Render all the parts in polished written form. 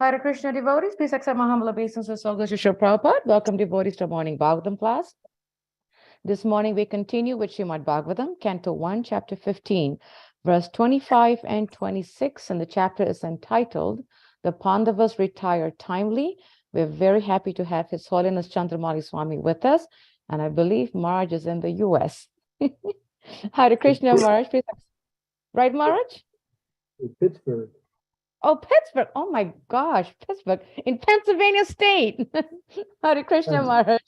Hare Krishna devotees, please accept my humble obeisances. All goes to Srila Prabhupada. Welcome devotees to morning Bhagavatam class. This morning we continue with Srimad Bhagavatam, Canto 1, Chapter 15, verse 25 and 26, and the chapter is entitled, The Pandavas Retire Timely. We're very happy to have His Holiness Candramauli Swami with us, and I believe Maharaj is in the US. Hare Krishna, Maharaj. Please. Right, Maharaj? Pittsburgh. Oh, Pittsburgh. Oh my gosh, Pittsburgh in Pennsylvania State. Hare Krishna, Maharaj.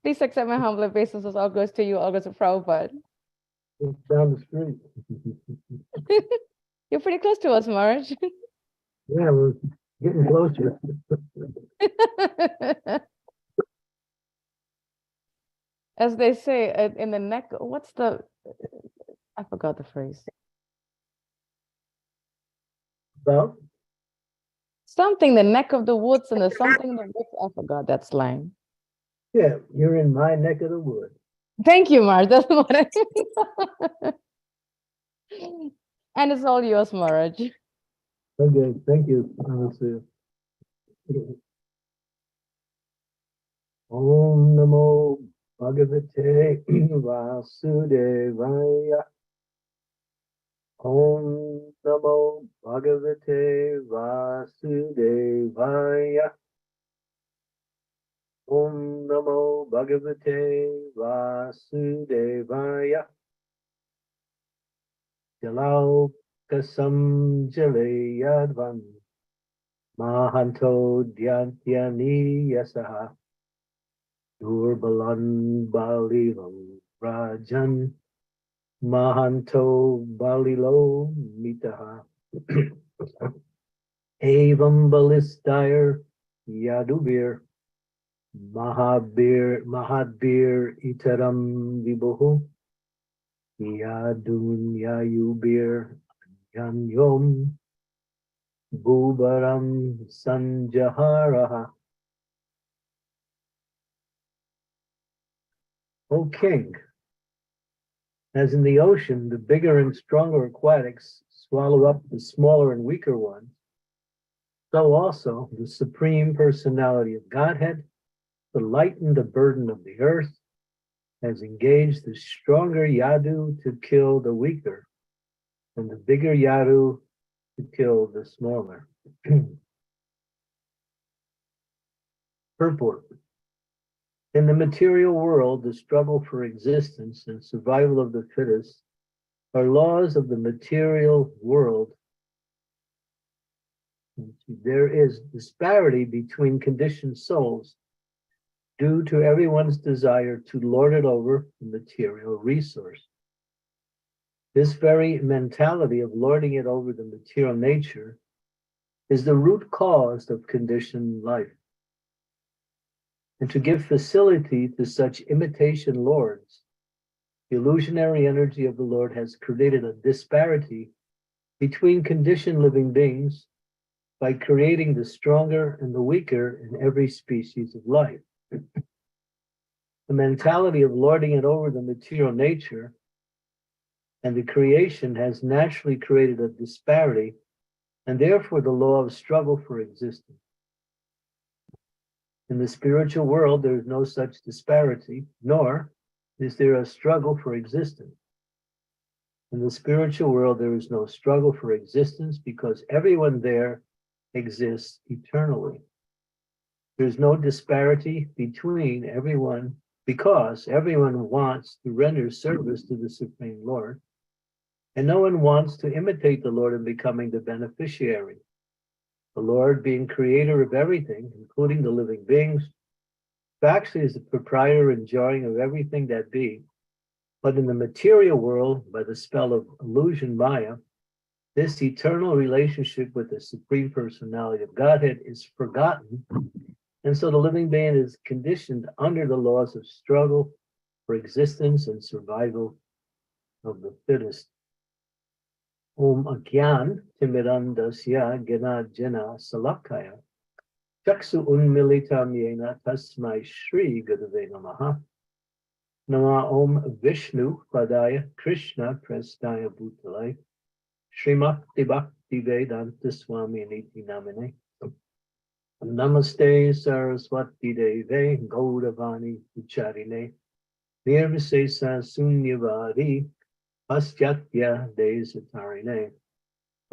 Please accept my humble obeisances. All goes to you, all goes to Prabhupada. It's down the street. You're pretty close to us, Maharaj. Yeah, we're getting closer. As they say, in the neck, I forgot the phrase. About? Something, the neck of the woods, and the something in the woods. I forgot that slang. Yeah, you're in my neck of the woods. Thank you, Maharaj. That's what I And it's all yours, Maharaj. Okay, thank you. I'll see you. Om Namo Bhagavate Vasudevaya. Om Namo Bhagavate Vasudevaya. Om Namo Bhagavate Vasudevaya. Jalaukasam Jalayadvan Mahanto Dhyantyani Yasaha Durbalan Balilam Rajan Mahanto Balilo Mitaha Evam Balistire Yadubir Mahadbir Itaram Vibuhu Yadun Yayubir Yanyom Bubaram Sanjaharaha. O King, as in the ocean, the bigger and stronger aquatics swallow up the smaller and weaker ones, so also the Supreme Personality of Godhead, to lighten the burden of the earth, has engaged the stronger Yadu to kill the weaker, and the bigger Yadu to kill the smaller. Purport. In the material world, the struggle for existence and survival of the fittest are laws of the material world. There is disparity between conditioned souls due to everyone's desire to lord it over the material resource. This very mentality of lording it over the material nature is the root cause of conditioned life. And to give facility to such imitation lords, the illusionary energy of the Lord has created a disparity between conditioned living beings by creating the stronger and the weaker in every species of life. The mentality of lording it over the material nature and the creation has naturally created a disparity, and therefore the law of struggle for existence. In the spiritual world, there is no such disparity, nor is there a struggle for existence. In the spiritual world, there is no struggle for existence because everyone there exists eternally. There's no disparity between everyone because everyone wants to render service to the Supreme Lord, and no one wants to imitate the Lord in becoming the beneficiary. The Lord, being creator of everything, including the living beings, actually is the proprietor and enjoying of everything that be. But in the material world, by the spell of illusion Maya, this eternal relationship with the Supreme Personality of Godhead is forgotten. And so the living being is conditioned under the laws of struggle for existence and survival of the fittest. Om Agyan Timirandasya Gena Jena Salakaya Chaksu Unmilitam Yena Tasmai Shri Gurave Namaha Nama Om Vishnu Padaya Krishna Prestaya Bhutale Srimakti Bhakti Vedanta Swami Niti Namine Namaste Saraswati Deve Gaudavani Ucharine Nirvisesa Sunyavari Paschatya Desatarine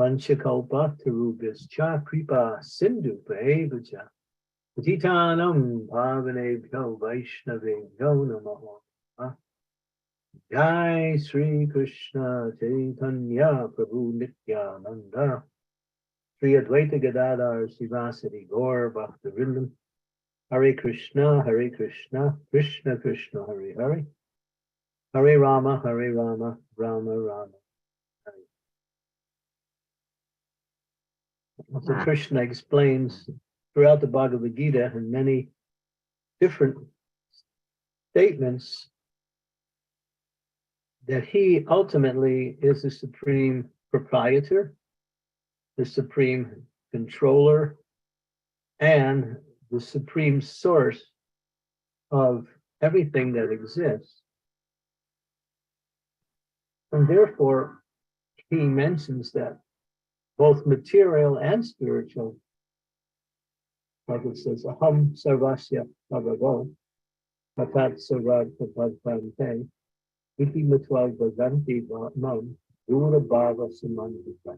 Panchakalpa Tarubhascha Kripa Sindhu Bhaja Patitanam Bhavanebhyo Vaishnavebhyo Namaha Jai Sri Krishna Chaitanya Prabhu Nityananda Sri Advaita Gadadhar Sivasati Gaur Bhaktivinoda Hare Krishna, Krishna Krishna, Hare Hare, Hare Rama, Rama Rama. Hare. So Krishna explains throughout the Bhagavad Gita in many different statements that he ultimately is the supreme proprietor, the supreme controller, and the supreme source of everything that exists. And therefore, he mentions that both material and spiritual, like it says, Aham Sarvasya Bhagavo, Patat Sarvad Papadpante, Iti Matwag Bhaganti Mam, Dura Bhava Samandita.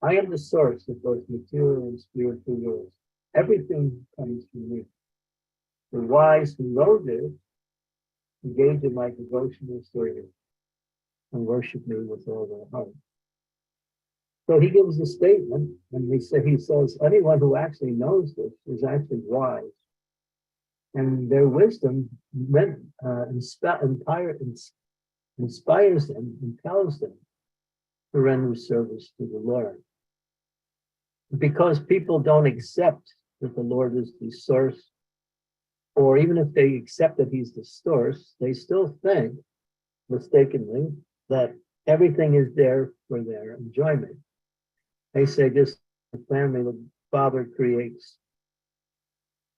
I am the source of both material and spiritual worlds. Everything comes from me. The wise who know this engage in my devotional service and worship me with all their heart. So he gives a statement, and he says, anyone who actually knows this is actually wise. And their wisdom inspires them, impels them to render service to the Lord. Because people don't accept that the Lord is the source, or even if they accept that he's the source, they still think, mistakenly, that everything is there for their enjoyment. They say this family, the father creates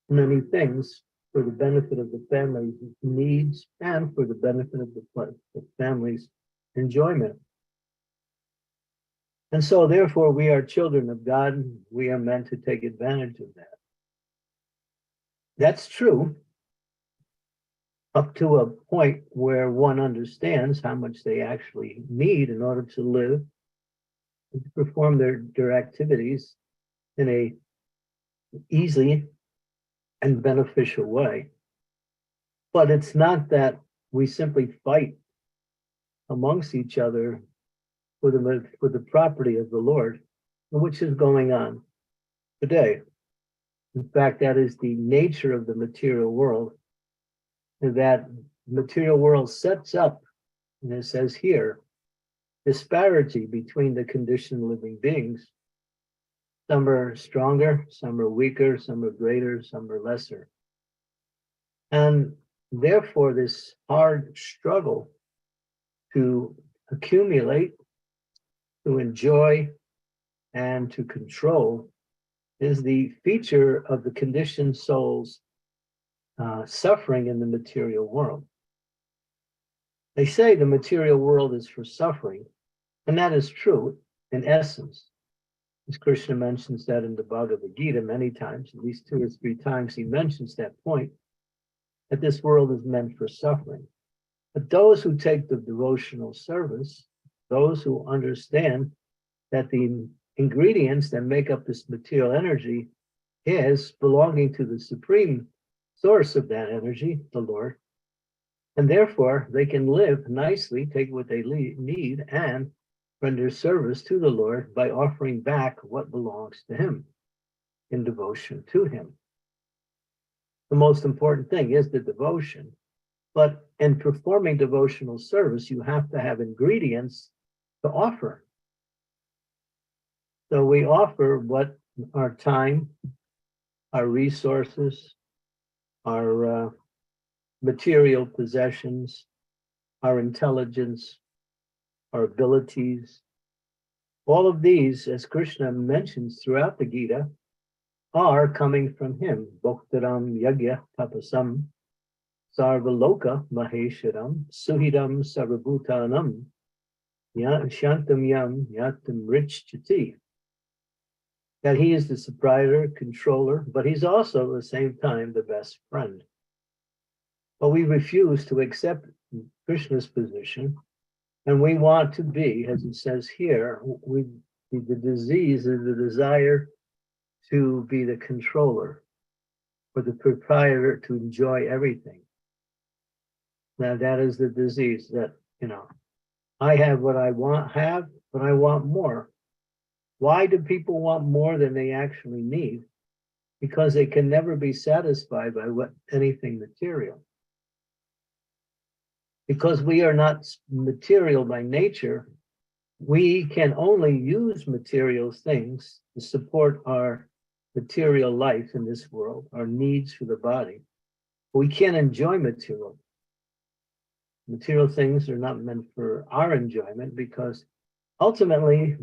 many things for the benefit of the family's needs and for the benefit of the family's enjoyment. And so therefore we are children of God, and we are meant to take advantage of that. That's true up to a point where one understands how much they actually need in order to live and to perform their activities in a easy and beneficial way. But it's not that we simply fight amongst each other for the property of the Lord, which is going on today. In fact, that is the nature of the material world. That material world sets up, and it says here, disparity between the conditioned living beings. Some are stronger, some are weaker, some are greater, some are lesser. And therefore, this hard struggle to accumulate, to enjoy, and to control is the feature of the conditioned soul's suffering in the material world. They say the material world is for suffering, and that is true in essence. As Krishna mentions that in the Bhagavad Gita many times, at least 2 or 3 times he mentions that point, that this world is meant for suffering. But those who take the devotional service, those who understand that the ingredients that make up this material energy is belonging to the supreme source of that energy, the Lord, and therefore they can live nicely, take what they need, and render service to the Lord by offering back what belongs to Him in devotion to Him. The most important thing is the devotion, but in performing devotional service, you have to have ingredients to offer. So we offer what our time, our resources, our material possessions, our intelligence, our abilities. All of these, as Krishna mentions throughout the Gita, are coming from him. Bhoktaram yagya tapasam sarvaloka mahesharam suhidam sarvabhutanam shantam yam yatam richchati. That he is the proprietor, controller, but he's also at the same time the best friend. But we refuse to accept Krishna's position, and we want to be, as it says here, the disease is the desire to be the controller or the proprietor, to enjoy everything. Now that is the disease that, I have what I have, but I want more. Why do people want more than they actually need? Because they can never be satisfied by anything material. Because we are not material by nature, we can only use material things to support our material life in this world, our needs for the body. We can't enjoy material. Material things are not meant for our enjoyment, because ultimately,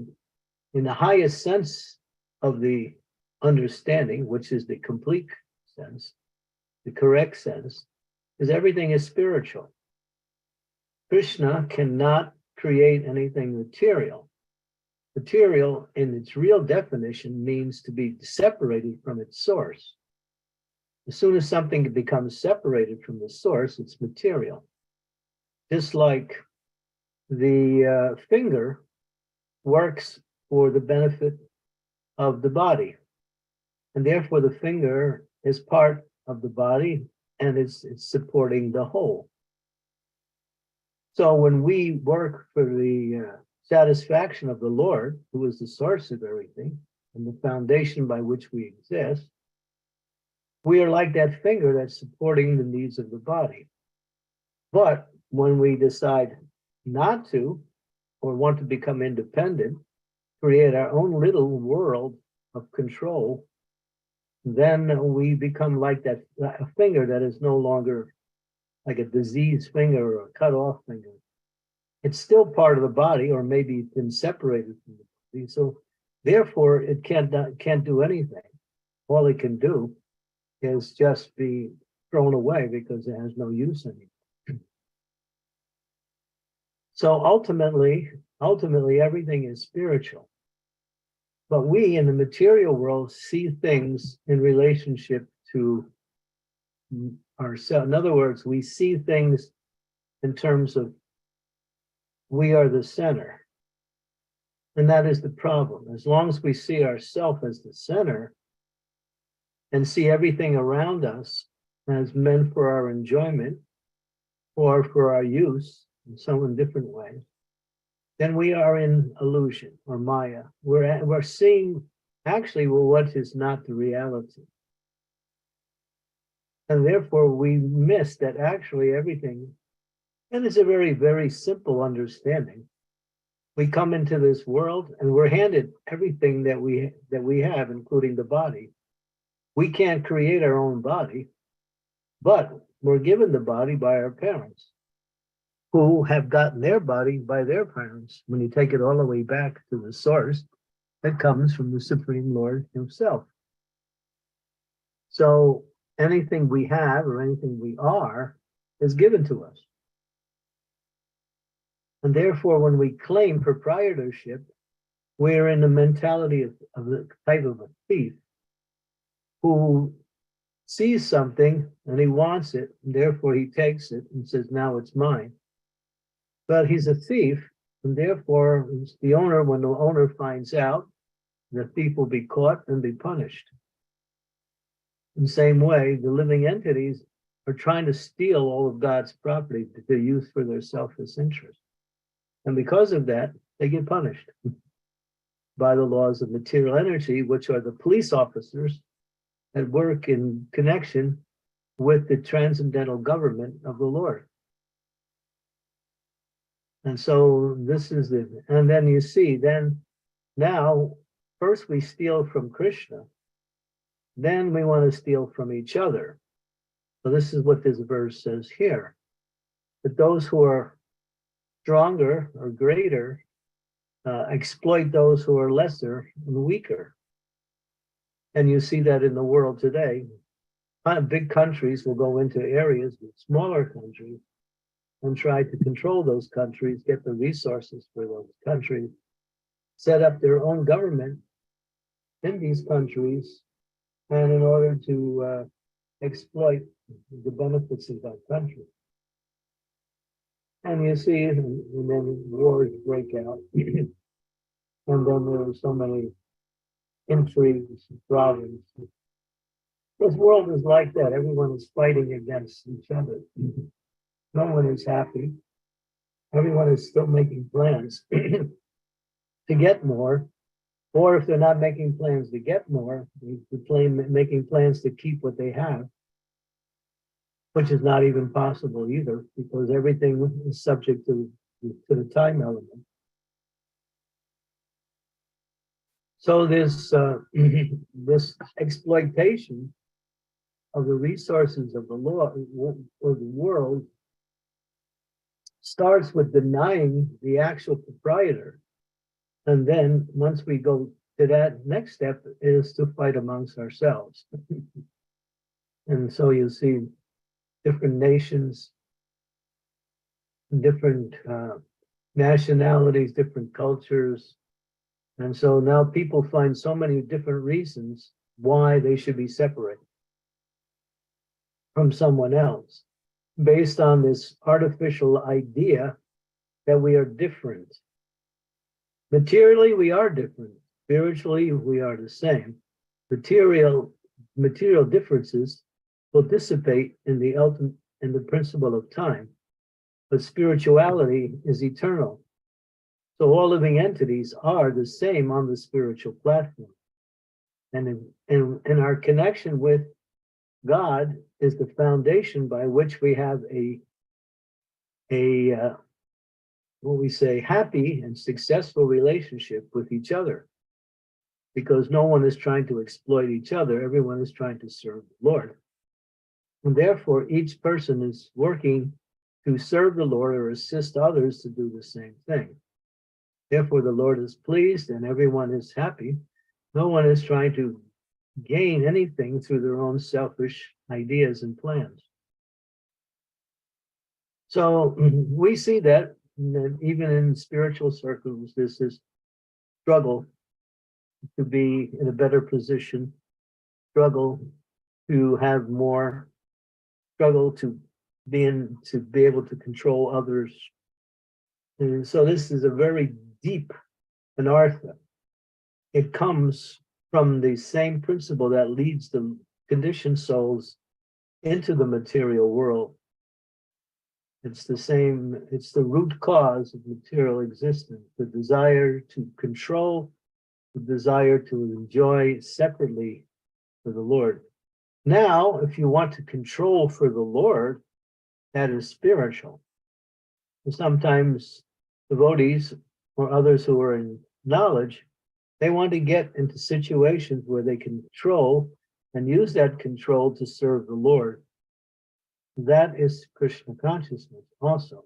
in the highest sense of the understanding, which is the complete sense, the correct sense, is everything is spiritual. Krishna cannot create anything material. Material, in its real definition, means to be separated from its source. As soon as something becomes separated from the source, it's material. Just like the finger works for the benefit of the body, and therefore the finger is part of the body and it's supporting the whole. So when we work for the satisfaction of the Lord, who is the source of everything and the foundation by which we exist, we are like that finger that's supporting the needs of the body. But when we decide not to, or want to become independent, create our own little world of control, then we become like that a finger that is no longer like a diseased finger or a cut off finger. It's still part of the body, or maybe it's been separated from the body. So therefore it can't do anything. All it can do is just be thrown away because it has no use anymore. So ultimately everything is spiritual. But we in the material world see things in relationship to ourselves. In other words, we see things in terms of we are the center. And that is the problem. As long as we see ourselves as the center and see everything around us as meant for our enjoyment or for our use in some different ways, then we are in illusion or Maya. We're seeing actually what is not the reality. And therefore we miss that actually everything, and it's a very, very simple understanding. We come into this world and we're handed everything that we have, including the body. We can't create our own body, but we're given the body by our parents, who have gotten their body by their parents. When you take it all the way back to the source, that comes from the Supreme Lord himself. So anything we have or anything we are is given to us. And therefore, when we claim proprietorship, we're in the mentality of the type of a thief who sees something and he wants it, and therefore he takes it and says, now it's mine. But he's a thief, and therefore the owner, when the owner finds out, the thief will be caught and be punished. In the same way, the living entities are trying to steal all of God's property that they use for their selfish interest. And because of that, they get punished by the laws of material energy, which are the police officers that work in connection with the transcendental government of the Lord. And so this is the, and then you see, then now, first we steal from Krishna, then we want to steal from each other. So this is what this verse says here, that those who are stronger or greater exploit those who are lesser and weaker. And you see that in the world today. Big countries will go into areas with smaller countries and try to control those countries, get the resources for those countries, set up their own government in these countries, and in order to exploit the benefits of that country. And you see, and then wars break out, and then there are so many intrigues and problems. This world is like that. Everyone is fighting against each other. No one is happy. Everyone is still making plans to get more, or if they're not making plans to get more, they're making plans to keep what they have, which is not even possible either, because everything is subject to the time element. So this this exploitation of the resources of the law or the world starts with denying the actual proprietor. And then once we go to that, next step is to fight amongst ourselves. And so you see different nations, different nationalities, different cultures. And so now people find so many different reasons why they should be separated from someone else, based on this artificial idea that we are different. Materially, we are different. Spiritually, we are the same. Material differences will dissipate in the principle of time, but spirituality is eternal. So all living entities are the same on the spiritual platform. And in our connection with God is the foundation by which we have a what we say, happy and successful relationship with each other. Because no one is trying to exploit each other, everyone is trying to serve the Lord. And therefore, each person is working to serve the Lord or assist others to do the same thing. Therefore, the Lord is pleased and everyone is happy. No one is trying to gain anything through their own selfish ideas and plans. So we see that even in spiritual circles, this is struggle to be in a better position, struggle to have more, struggle to be able to control others. And so this is a very deep anartha. It comes from the same principle that leads the conditioned souls into the material world. It's the same, it's the root cause of material existence, the desire to control, the desire to enjoy separately for the Lord. Now, if you want to control for the Lord, that is spiritual. And sometimes devotees or others who are in knowledge, they want to get into situations where they can control and use that control to serve the Lord. That is Krishna consciousness also.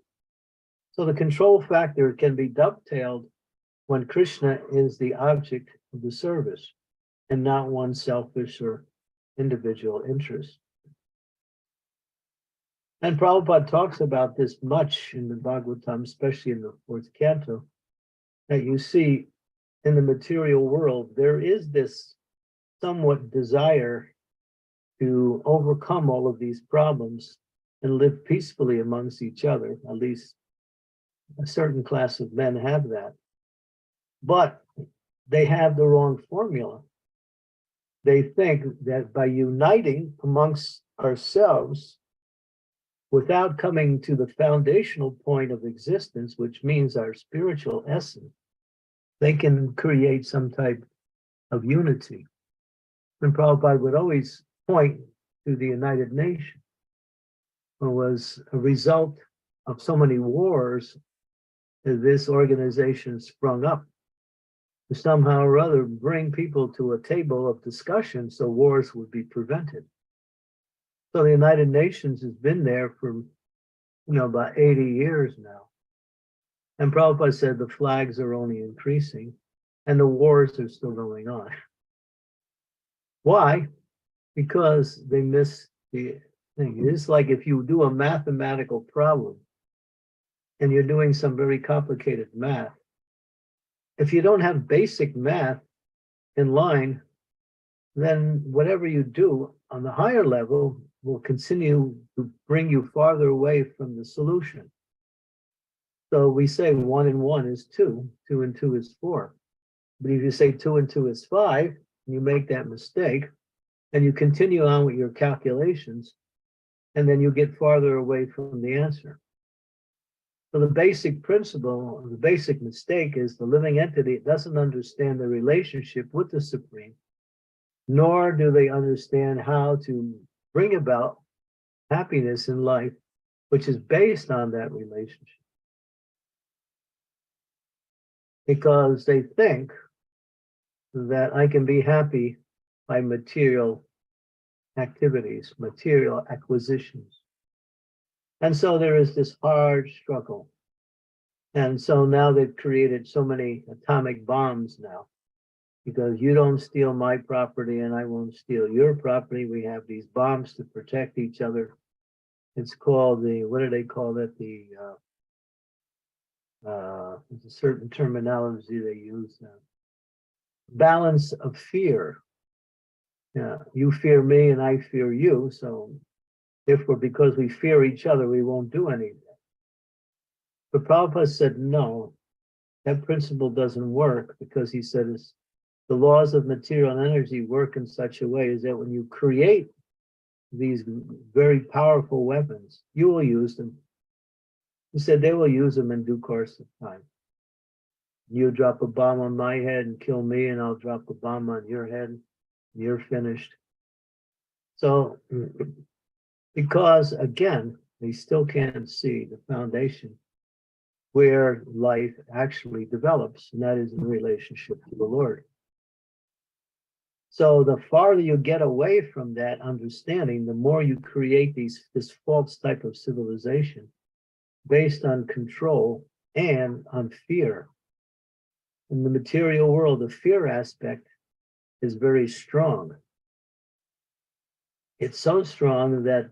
So the control factor can be dovetailed when Krishna is the object of the service and not one selfish or individual interest. And Prabhupada talks about this much in the Bhagavatam, especially in the fourth canto, that you see in the material world, there is this somewhat desire to overcome all of these problems and live peacefully amongst each other. At least a certain class of men have that. But they have the wrong formula. They think that by uniting amongst ourselves, without coming to the foundational point of existence, which means our spiritual essence, they can create some type of unity. And Prabhupada would always point to the United Nations, who was a result of so many wars that this organization sprung up to somehow or other bring people to a table of discussion so wars would be prevented. So the United Nations has been there for about 80 years now. And Prabhupada said the flags are only increasing and the wars are still going on. Why? Because they miss the thing. It's like if you do a mathematical problem and you're doing some very complicated math, if you don't have basic math in line, then whatever you do on the higher level will continue to bring you farther away from the solution. So we say 1 and 1 is 2, 2 and 2 is 4. But if you say 2 and 2 is 5, and you make that mistake, and you continue on with your calculations, and then you get farther away from the answer. So the basic principle, the basic mistake is the living entity doesn't understand the relationship with the Supreme, nor do they understand how to bring about happiness in life, which is based on that relationship. Because they think that I can be happy by material activities, material acquisitions. And so there is this hard struggle. And so now they've created so many atomic bombs now, because you don't steal my property and I won't steal your property. We have these bombs to protect each other. It's called the, what do they call it? There's a certain terminology they use. Balance of fear. Yeah, you fear me and I fear you. So therefore, because we fear each other, we won't do anything. But Prabhupada said, no, that principle doesn't work, because he said the laws of material energy work in such a way is that when you create these very powerful weapons, you will use them. He said they will use them in due course of time. You drop a bomb on my head and kill me, and I'll drop a bomb on your head, and you're finished. So, because again, they still can't see the foundation where life actually develops, and that is in relationship to the Lord. So the farther you get away from that understanding, the more you create this false type of civilization based on control and on fear. In the material world, the fear aspect is very strong. It's so strong that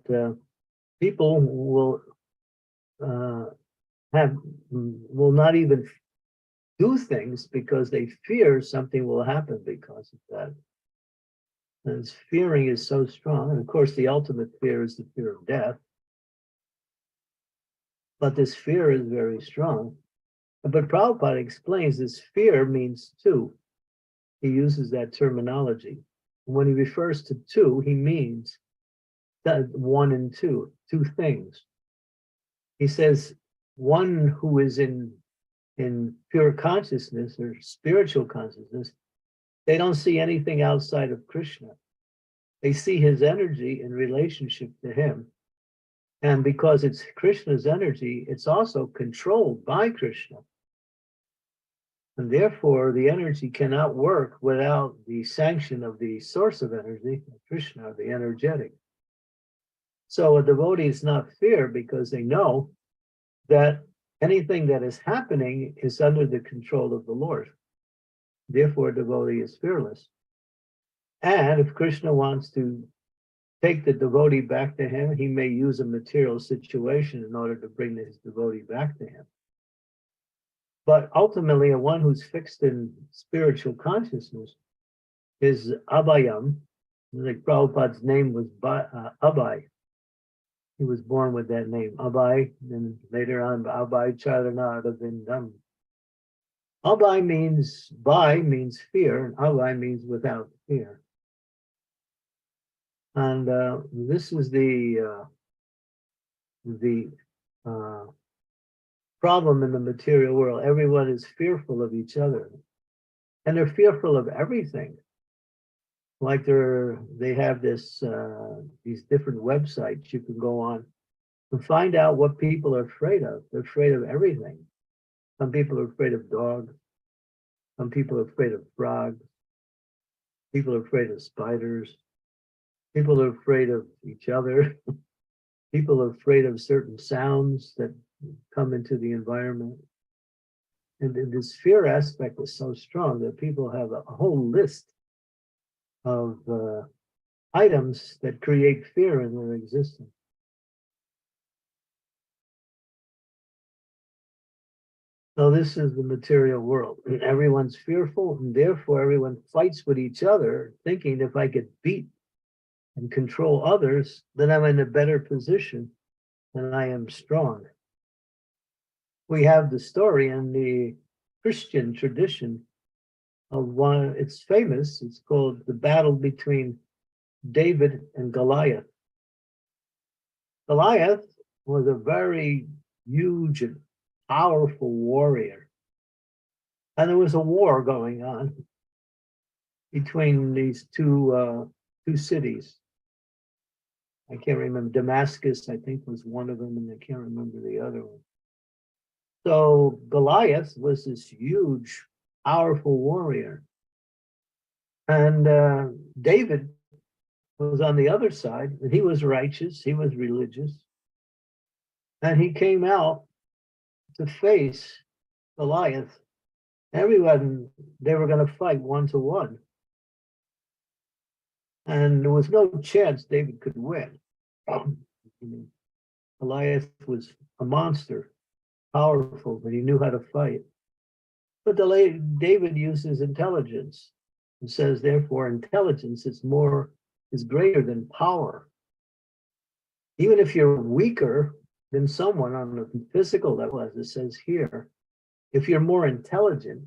people will not even do things because they fear something will happen because of that. And this fearing is so strong. And of course, the ultimate fear is the fear of death. But this fear is very strong. But Prabhupada explains this fear means two. He uses that terminology. When he refers to two, he means that 1 and 2, two things. He says one who is in pure consciousness or spiritual consciousness, they don't see anything outside of Krishna. They see his energy in relationship to him. And because it's Krishna's energy, it's also controlled by Krishna. And therefore, the energy cannot work without the sanction of the source of energy, Krishna, the energetic. So a devotee is not fear because they know that anything that is happening is under the control of the Lord. Therefore, a devotee is fearless. And if Krishna wants to take the devotee back to him. He may use a material situation in order to bring his devotee back to him. But ultimately, a one who's fixed in spiritual consciousness is Abhayam. Like Prabhupada's name was Abhay. He was born with that name, Abhay, and later on, Abhay Charana Arvindam. Abhay means, Bhai means fear, and Abhay means without fear. And this is the problem in the material world. Everyone is fearful of each other, and they're fearful of everything. Like they have these different websites you can go on and find out what people are afraid of. They're afraid of everything. Some people are afraid of dogs. Some people are afraid of frogs. People are afraid of spiders. People are afraid of each other. People are afraid of certain sounds that come into the environment. And this fear aspect is so strong that people have a whole list of items that create fear in their existence. So this is the material world. And everyone's fearful, and therefore everyone fights with each other, thinking if I get beat and control others, then I'm in a better position and I am strong. We have the story in the Christian tradition of one, it's famous, it's called the battle between David and Goliath. Goliath was a very huge and powerful warrior. And there was a war going on between these two cities. I can't remember, Damascus, I think, was one of them, and I can't remember the other one. So Goliath was this huge, powerful warrior. And David was on the other side, and he was righteous, he was religious. And he came out to face Goliath. Everyone, they were going to fight 1-to-1. And there was no chance David could win. Goliath was a monster, powerful, but he knew how to fight. But David uses intelligence and says, therefore, intelligence is greater than power. Even if you're weaker than someone on a physical level, as it says here, if you're more intelligent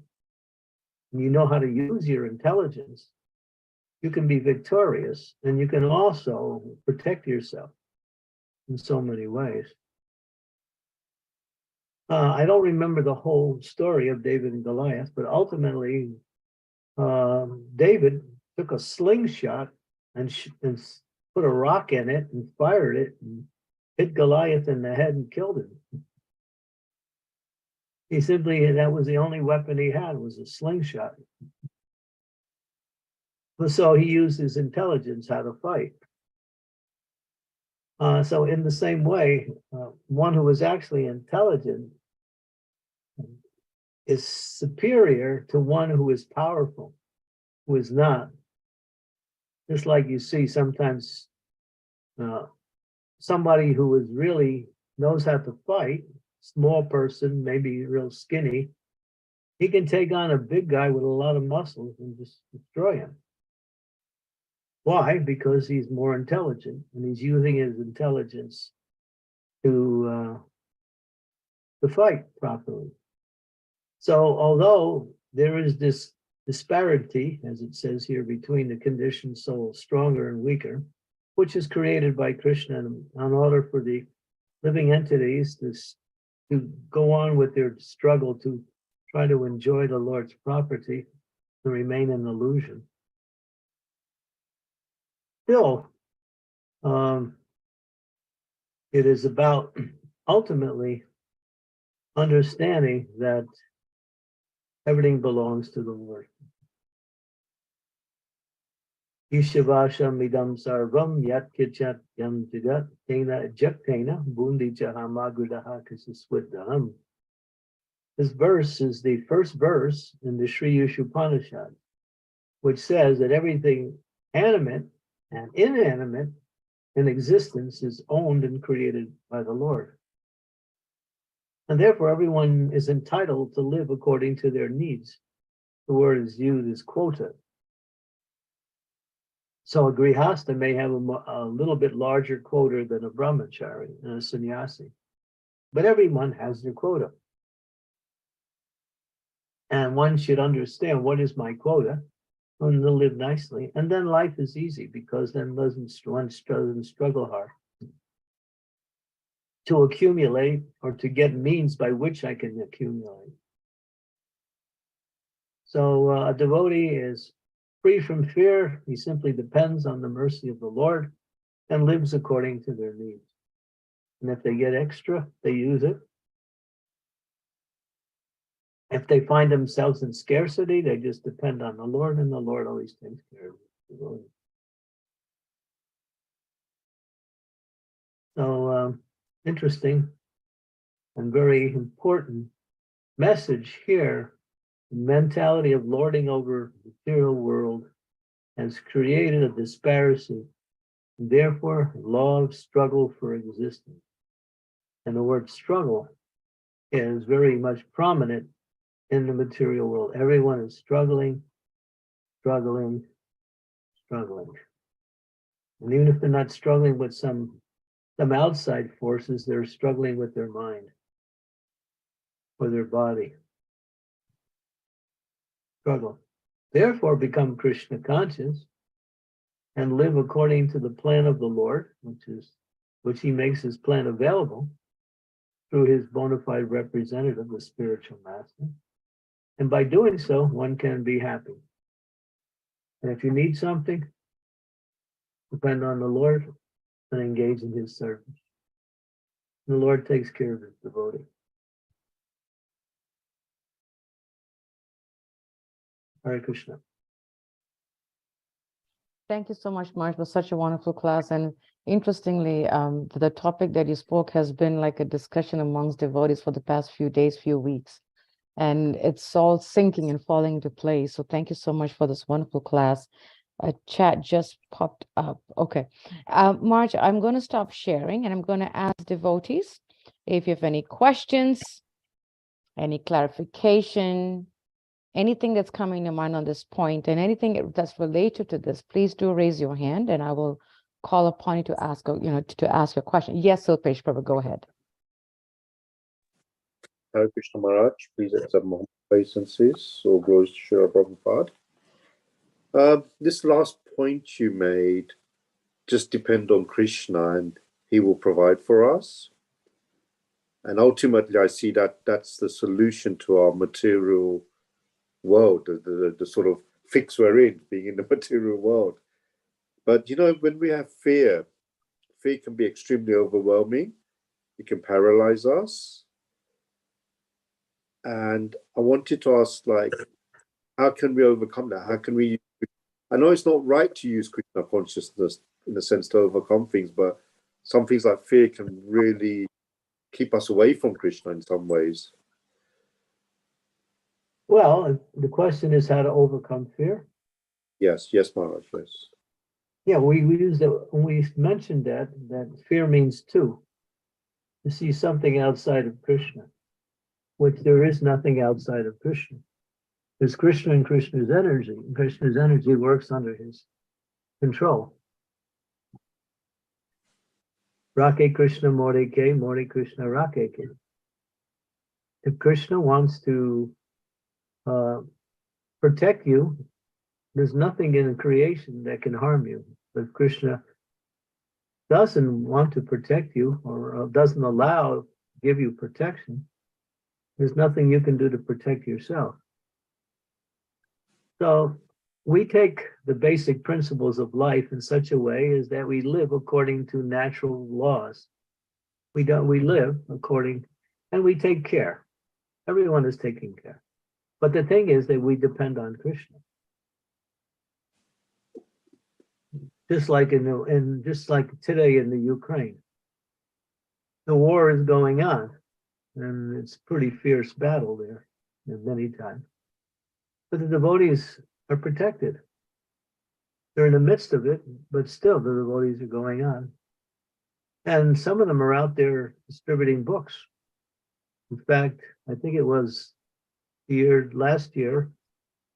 and you know how to use your intelligence, you can be victorious, and you can also protect yourself in so many ways. I don't remember the whole story of David and Goliath, but ultimately, David took a slingshot and put a rock in it and fired it and hit Goliath in the head and killed him. That was the only weapon he had, was a slingshot. So he used his intelligence how to fight. So in the same way, one who is actually intelligent is superior to one who is powerful, who is not. Just like you see sometimes somebody who is really knows how to fight, small person, maybe real skinny, he can take on a big guy with a lot of muscles and just destroy him. Why? Because he's more intelligent, and he's using his intelligence to fight properly. So although there is this disparity, as it says here, between the conditioned soul, stronger and weaker, which is created by Krishna in order for the living entities to go on with their struggle to try to enjoy the Lord's property, to remain in illusion. Still, it is about ultimately understanding that everything belongs to the Lord. Ishavasham idam sarvam yat kichat yam jagat tena jaktena bundi jahamagudaha kasaswiddham. This verse is the first verse in the Sri Upanishad, which says that everything animate and inanimate in existence is owned and created by the Lord. And therefore, everyone is entitled to live according to their needs. The word is used as quota. So a grihasta may have a little bit larger quota than a brahmachari and a sannyasi. But everyone has their quota. And one should understand, what is my quota? One to live nicely. And then life is easy, because then one doesn't struggle hard to accumulate or to get means by which I can accumulate. So a devotee is free from fear. He simply depends on the mercy of the Lord and lives according to their needs. And if they get extra, they use it. If they find themselves in scarcity, they just depend on the Lord, and the Lord always takes care of the devotee. So interesting and very important message here. The mentality of lording over the material world has created a disparity, and therefore law of struggle for existence. And the word struggle is very much prominent in the material world. Everyone is struggling. And even if they're not struggling with some outside forces, they're struggling with their mind or their body. Struggle. Therefore, become Krishna conscious and live according to the plan of the Lord, which he makes his plan available through his bona fide representative, the spiritual master. And by doing so, one can be happy. And if you need something, depend on the Lord and engage in his service. The Lord takes care of his devotee. Hare Krishna. Thank you so much, Marge, for such a wonderful class. And interestingly, the topic that you spoke has been like a discussion amongst devotees for the past few days, few weeks. And it's all sinking and falling into place. So thank you so much for this wonderful class. A chat just popped up. Okay. Marge, I'm going to stop sharing and I'm going to ask devotees if you have any questions, any clarification, anything that's coming to mind on this point, and anything that's related to this, please do raise your hand and I will call upon you to ask, to ask your question. Yes, Silpesh Prabhu, go ahead. Hare Krishna Maharaj, please accept my obeisances. So glories to Srila Prabhupada. This last point you made, just depend on Krishna and he will provide for us. And ultimately, I see that that's the solution to our material world, the sort of fix we're in, being in the material world. But, when we have fear can be extremely overwhelming. It can paralyze us. And I wanted to ask, how can we overcome that? How can we? I know it's not right to use Krishna consciousness in a sense to overcome things, but some things like fear can really keep us away from Krishna in some ways. Well, the question is how to overcome fear. Yes, Maharaj, yes. Yeah, we use that when we mentioned that fear means two. To see something outside of Krishna, which there is nothing outside of Krishna. There's Krishna and Krishna's energy. And Krishna's energy works under his control. Rake Krishna More Krishna Rake. If Krishna wants to protect you, there's nothing in creation that can harm you. But if Krishna doesn't want to protect you or doesn't give you protection, there's nothing you can do to protect yourself. So we take the basic principles of life in such a way as that we live according to natural laws. We live according, and we take care. Everyone is taking care. But the thing is that we depend on Krishna. Just like just like today in the Ukraine, the war is going on, and it's a pretty fierce battle there, many times. But the devotees are protected. They're in the midst of it, but still the devotees are going on. And some of them are out there distributing books. In fact, I think it was last year,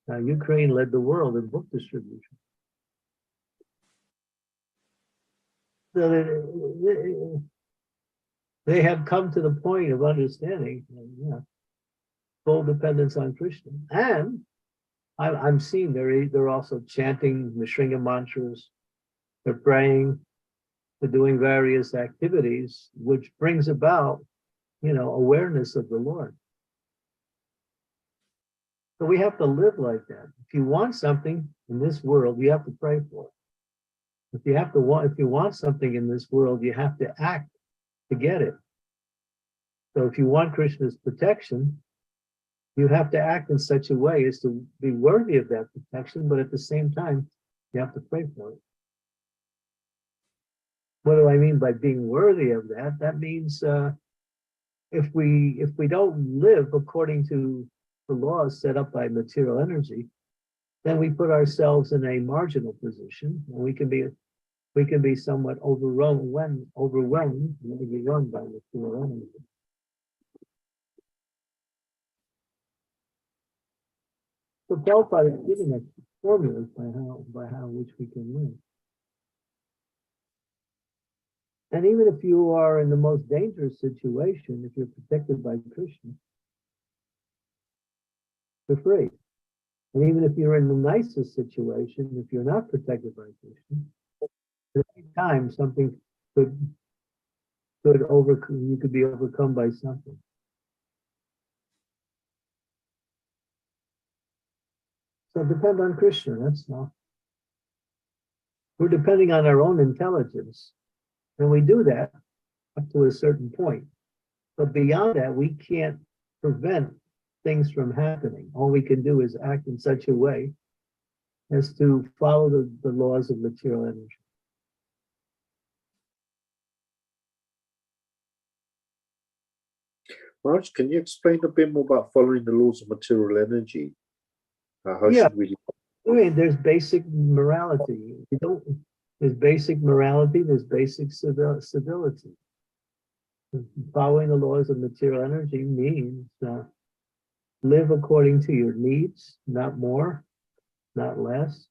Ukraine led the world in book distribution. So they have come to the point of understanding, full dependence on Krishna. And I'm seeing they're also chanting Vishringa mantras, they're praying, they're doing various activities, which brings about, awareness of the Lord. So we have to live like that. If you want something in this world, you have to pray for it. If you want something in this world, you have to act to get it. So if you want Krishna's protection, you have to act in such a way as to be worthy of that protection, but at the same time, you have to pray for it. What do I mean by being worthy of that? That means if we don't live according to the laws set up by material energy, then we put ourselves in a marginal position, and we can be somewhat overwhelmed by material energy. So Prabhupada is giving us formulas by how which we can live. And even if you are in the most dangerous situation, if you're protected by Krishna, you're free. And even if you're in the nicest situation, if you're not protected by Krishna, at any time something could overcome, you could be overcome by something. So depend on Krishna, that's all. We're depending on our own intelligence. And we do that up to a certain point. But beyond that, we can't prevent things from happening. All we can do is act in such a way as to follow the laws of material energy. Raj, can you explain a bit more about following the laws of material energy? How Yeah. should we? I mean, there's basic morality. There's basic morality, there's basic civility. Following the laws of material energy means live according to your needs, not more, not less.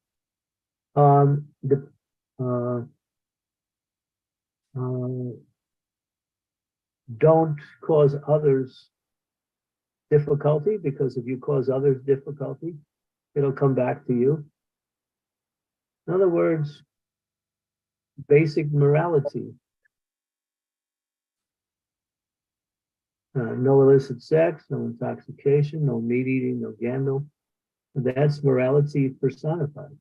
Don't cause others difficulty, because if you cause others difficulty, it'll come back to you. In other words, basic morality. No illicit sex, no intoxication, no meat eating, no gambling. That's morality personified.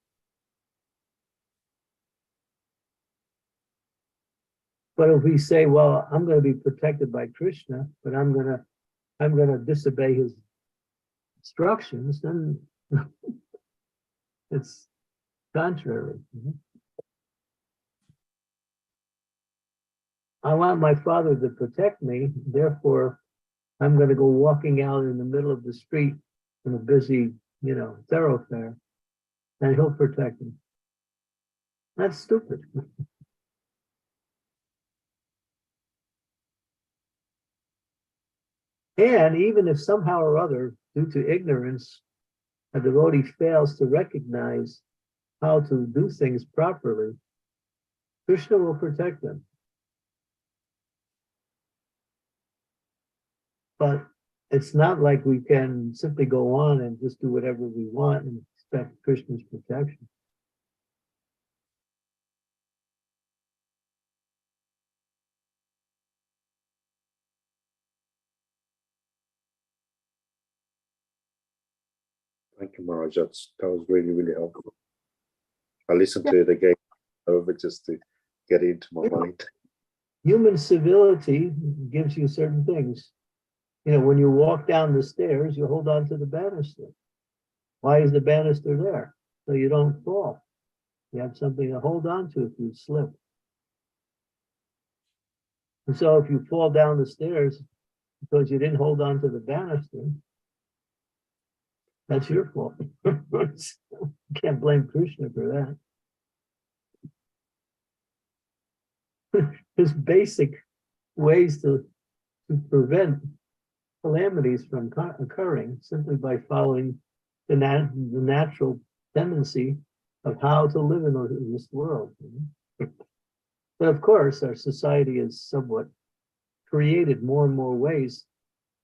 But if we say, well, I'm going to be protected by Krishna, but I'm going to disobey his instructions, then it's contrary. I want my father to protect me, therefore I'm going to go walking out in the middle of the street in a busy, thoroughfare, and he'll protect me. That's stupid. And even if somehow or other, due to ignorance, a devotee fails to recognize how to do things properly, Krishna will protect them. But it's not like we can simply go on and just do whatever we want and expect Krishna's protection. Thank you, Maharaj. That was really, really helpful. I listened to it again over just to get it into my mind. Human civility gives you certain things. When you walk down the stairs, you hold on to the banister. Why is the banister there? So you don't fall. You have something to hold on to if you slip. And so if you fall down the stairs because you didn't hold on to the banister, that's your fault. You can't blame Krishna for that. there's basic ways to prevent calamities from occurring simply by following the natural tendency of how to live in this world. But of course, our society has somewhat created more and more ways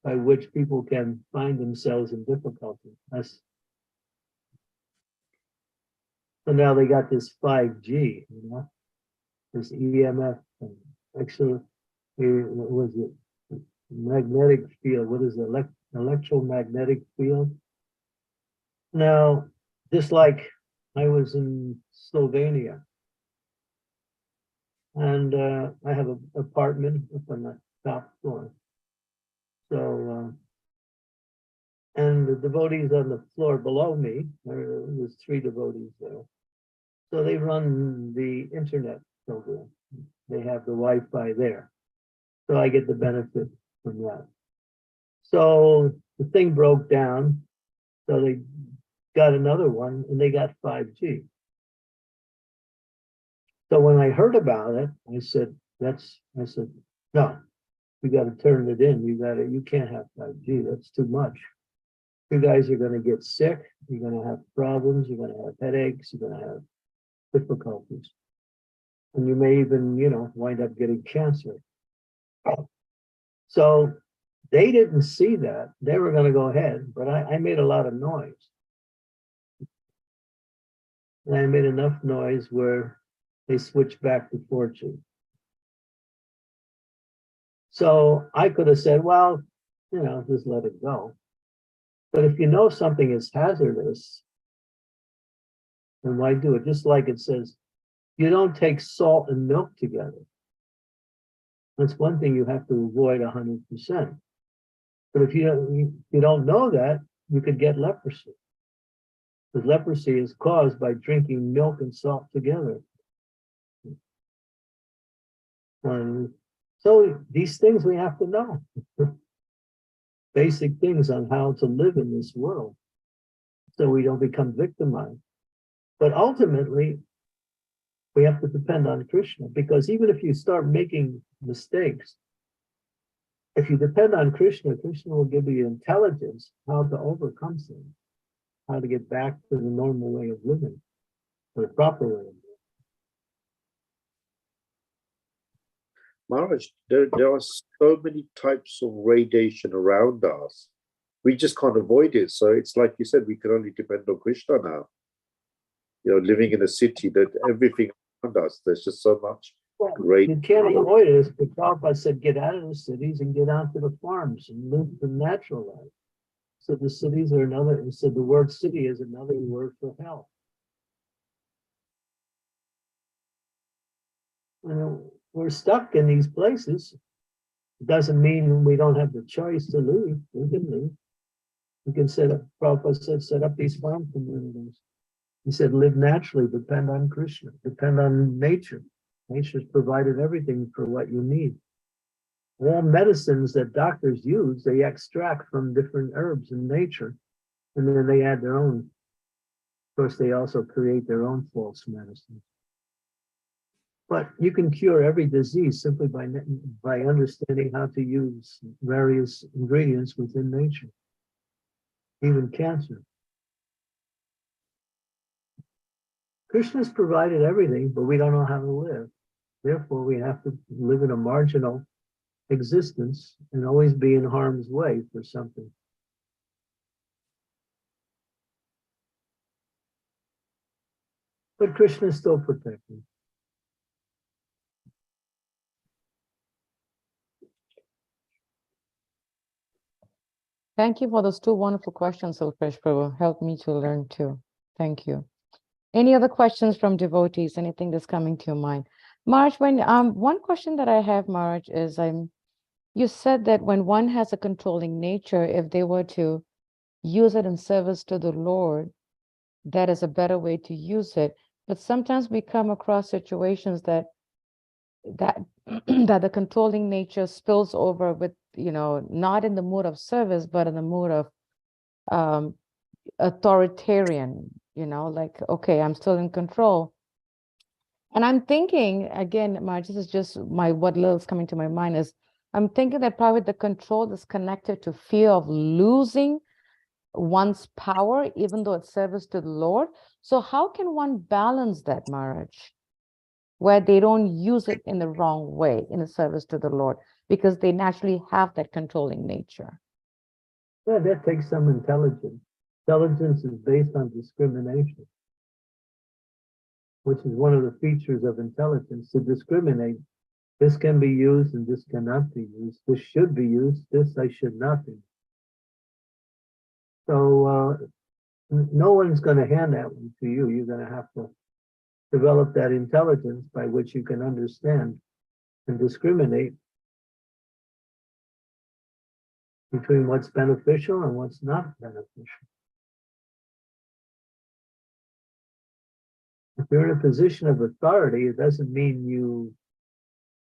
by which people can find themselves in difficulty. So now they got this 5G, this EMF, actually, what was it? Magnetic field. What is it? Electromagnetic field. Now, just like I was in Slovenia, and I have an apartment up on the top floor. So, and the devotees on the floor below me, there was 3 devotees there. So they run the internet program. They have the Wi-Fi there. So I get the benefit from that. So the thing broke down. So they got another one and they got 5G. So when I heard about it, I said, no, you got to turn it in. You can't have 5G. That's too much. You guys are going to get sick. You're going to have problems. You're going to have headaches. You're going to have difficulties. And you may even, wind up getting cancer. So they didn't see that. They were going to go ahead, but I made a lot of noise. And I made enough noise where they switched back to 4G. So I could have said, well, just let it go. But if you know something is hazardous, then why do it? Just like it says, you don't take salt and milk together. That's one thing you have to avoid 100%. But if you don't know that, you could get leprosy. Because leprosy is caused by drinking milk and salt together. So these things we have to know. Basic things on how to live in this world so we don't become victimized. But ultimately, we have to depend on Krishna, because even if you start making mistakes, if you depend on Krishna, Krishna will give you intelligence how to overcome things, how to get back to the normal way of living, or the proper way of living. Maharaj, there are so many types of radiation around us. We just can't avoid it. So it's like you said, we can only depend on Krishna now. Living in a city that everything around us, there's just so much radiation. You can't avoid it. But Prabhupada said, get out of the cities and get out to the farms and live the natural life. So the cities are another, so the word city is another word for hell. We're stuck in these places. It doesn't mean we don't have the choice to leave. We can leave. We can Prabhupada said, set up these farm communities. He said, live naturally, depend on Krishna, depend on nature. Nature's provided everything for what you need. All medicines that doctors use, they extract from different herbs in nature, and then they add their own. Of course, they also create their own false medicines. But you can cure every disease simply by understanding how to use various ingredients within nature, even cancer. Krishna's provided everything, but we don't know how to live. Therefore, we have to live in a marginal existence and always be in harm's way for something. But Krishna is still protecting. Thank you for those 2 wonderful questions, Silpesh Prabhu. Helped me to learn too. Thank you. Any other questions from devotees? Anything that's coming to your mind? Marge, one question that I have, Marge, is you said that when one has a controlling nature, if they were to use it in service to the Lord, that is a better way to use it. But sometimes we come across situations that that the controlling nature spills over with, not in the mood of service, but in the mood of authoritarian, like, okay, I'm still in control. And I'm thinking, again, Marge, this is just what little is coming to my mind is, I'm thinking that probably the control is connected to fear of losing one's power, even though it's service to the Lord. So how can one balance that, Maharaj, where they don't use it in the wrong way in a service to the Lord, because they naturally have that controlling nature? Yeah, that takes some intelligence. Intelligence is based on discrimination, which is one of the features of intelligence, to discriminate. This can be used and this cannot be used. This should be used, this I should not be. So no one's going to hand that one to you. You're going to have to develop that intelligence by which you can understand and discriminate between what's beneficial and what's not beneficial. If you're in a position of authority, it doesn't mean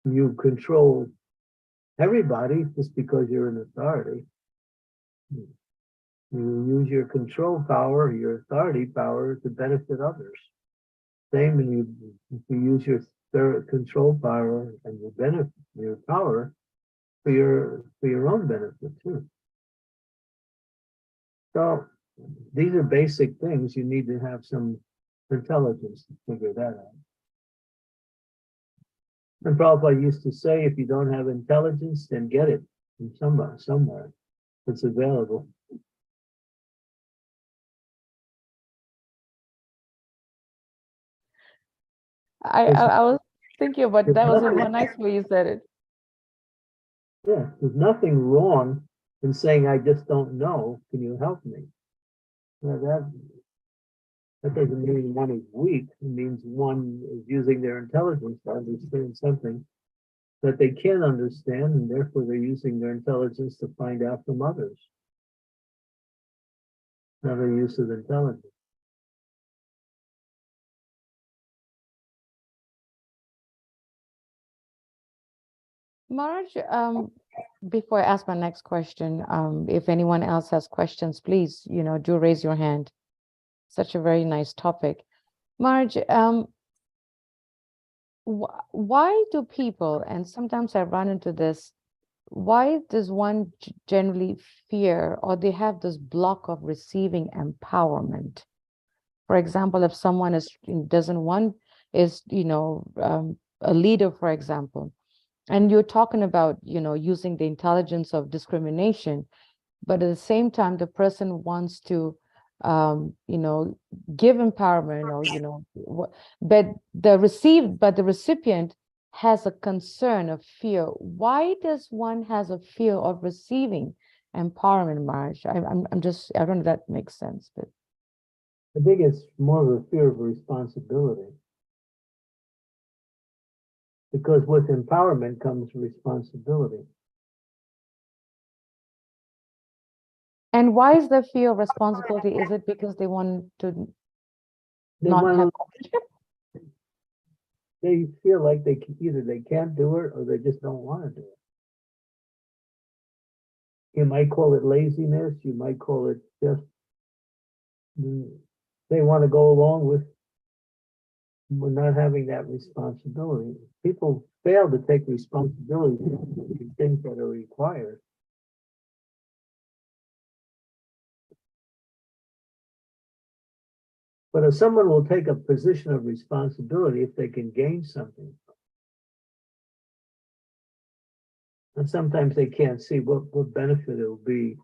you control everybody just because you're in authority. You use your control power, your authority power to benefit others. Same when if you use your control power and your benefit, your power for your own benefit too. So these are basic things. You need to have some intelligence to figure that out. And Prabhupada used to say, if you don't have intelligence, then get it from somewhere. It's available. I was thinking about There's that. Was nothing- a nice way you said it. Yeah, there's nothing wrong in saying, I just don't know. Can you help me? Now that doesn't mean one is weak. It means one is using their intelligence to understand something that they can't understand, and therefore they're using their intelligence to find out from others. Another use of intelligence. Maharaj, before I ask my next question, if anyone else has questions, please, do raise your hand. Such a very nice topic. Maharaj, why do people, and sometimes I run into this, why does one generally fear, or they have this block of receiving empowerment? For example, if someone doesn't want, a leader, for example, and you're talking about, using the intelligence of discrimination, but at the same time, the person wants to, give empowerment, or, but the recipient has a concern, of fear. Why does one has a fear of receiving empowerment, Marge? I don't know if that makes sense, but. I think it's more of a fear of responsibility. Because with empowerment comes responsibility. And why is there fear of responsibility? Is it because they want to not have ownership? They feel like either they can't do it or they just don't want to do it. You might call it laziness. You might call it just they want to go along with not having that responsibility. People fail to take responsibility for things that are required. But if someone will take a position of responsibility, if they can gain something, and sometimes they can't see what benefit it will be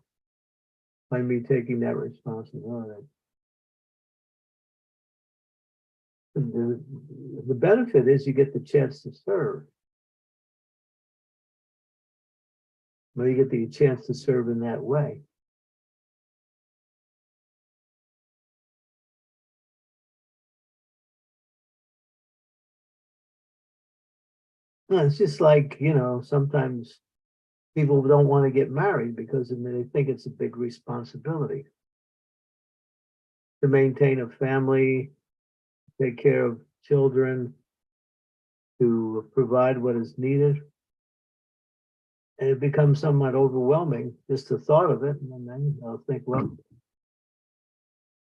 by me taking that responsibility. The benefit is you get the chance to serve. Well, you get the chance to serve in that way. No, it's just like, sometimes people don't want to get married because they think it's a big responsibility to maintain a family, take care of children, to provide what is needed. And it becomes somewhat overwhelming, just the thought of it. And then I'll think, well,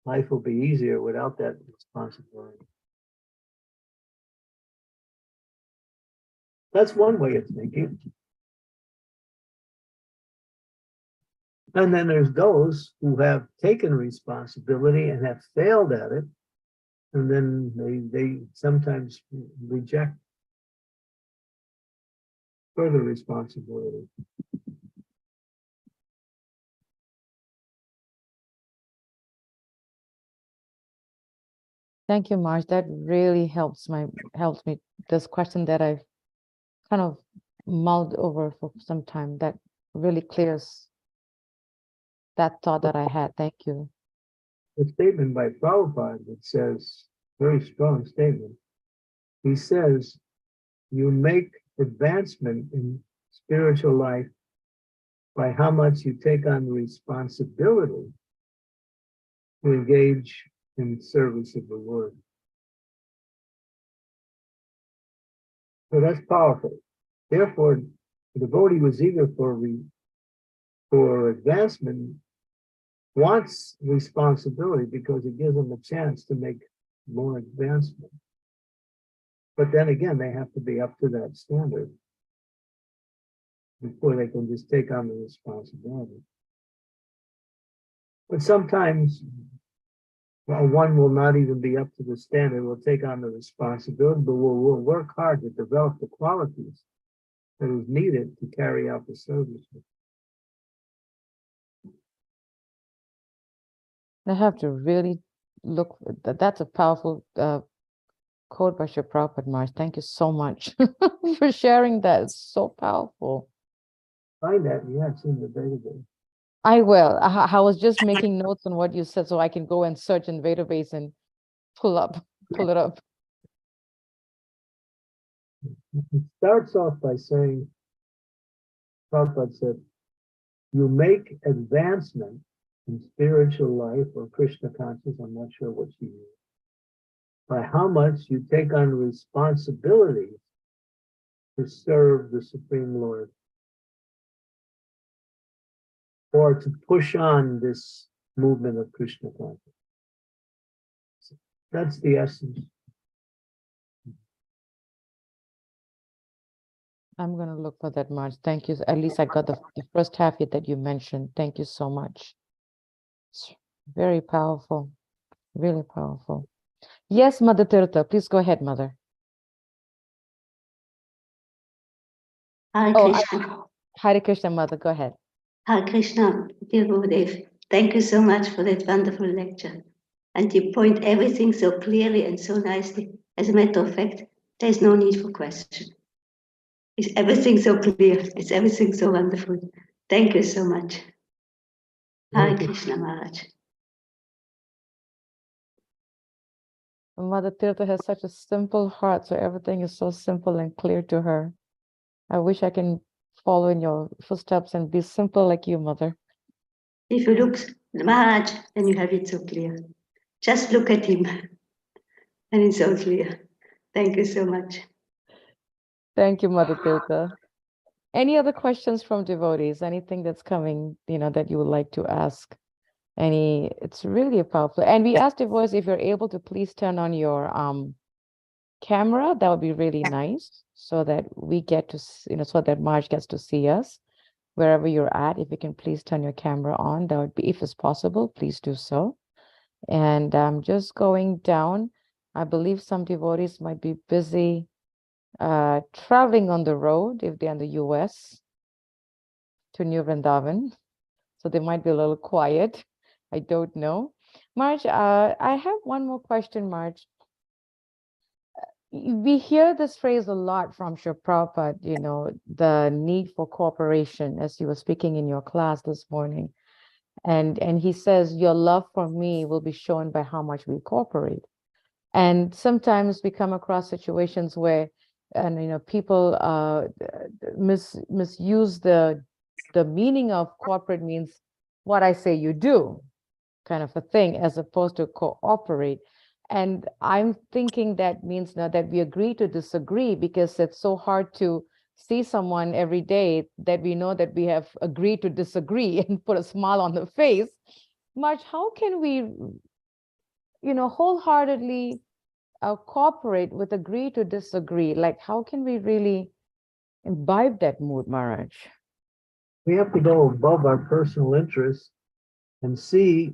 life will be easier without that responsibility. That's one way of thinking. And then there's those who have taken responsibility and have failed at it. And then they sometimes reject further responsibility. Thank you, Marge. That really helps me. This question that I've kind of mulled over for some time, that really clears that thought that I had. Thank you. A statement by Prabhupada that says, very strong statement. He says, you make advancement in spiritual life by how much you take on the responsibility to engage in service of the Lord. So that's powerful. Therefore, the devotee was eager for advancement, wants responsibility because it gives them a chance to make more advancement. But then again, they have to be up to that standard before they can just take on the responsibility. But sometimes one will not even be up to the standard, will take on the responsibility, but we'll work hard to develop the qualities that is needed to carry out the service. I have to really look. That's a powerful quote by Sri Prabhupada, Marge. Thank you so much for sharing that. It's so powerful. Find that, yeah, it's in the database. I will. I was just making notes on what you said so I can go and search in database and pull it up. It starts off by saying, Prabhupada said, you make advancement in spiritual life or Krishna consciousness, I'm not sure what she used, by how much you take on responsibility to serve the Supreme Lord, or to push on this movement of Krishna consciousness. That's the essence. I'm going to look for that, Marge. Thank you. At least I got the first half it that you mentioned. Thank you so much. It's very powerful. Really powerful. Yes, Mother Tirtha, please go ahead, Mother. Hare Oh, Krishna. Hare Krishna, Mother, go ahead. Hare Krishna, dear Gurudev. Thank you so much for that wonderful lecture. And you point everything so clearly and so nicely. As a matter of fact, there's no need for question. It's everything so clear. It's everything so wonderful. Thank you so much. Hare Krishna Maharaj. Mother Tirtha has such a simple heart, so everything is so simple and clear to her. I wish I can follow in your footsteps and be simple like you, Mother. If you look Maharaj, then you have it so clear. Just look at him, and it's so clear. Thank you so much. Thank you, Mother Tirtha. Any other questions from devotees? Anything that's coming, that you would like to ask? It's really a powerful. And we asked devotees if you're able to please turn on your camera. That would be really nice, so that we get to, so that Marge gets to see us wherever you're at. If you can please turn your camera on, that would be, if it's possible, please do so. And just going down, I believe some devotees might be busy traveling on the road if they're in the US to New Vrindavan. So they might be a little quiet. I don't know. Marge, I have one more question, Marge. We hear this phrase a lot from Sri Prabhupada, the need for cooperation, as you were speaking in your class this morning. And he says, your love for me will be shown by how much we cooperate. And sometimes we come across situations where, people misuse the meaning of cooperate means what I say you do, kind of a thing, as opposed to cooperate. And I'm thinking that means now that we agree to disagree, because it's so hard to see someone every day that we know that we have agreed to disagree and put a smile on the face. Marge, how can we, wholeheartedly cooperate with agree to disagree? Like, how can we really imbibe that mood, Maharaj. We have to go above our personal interests and see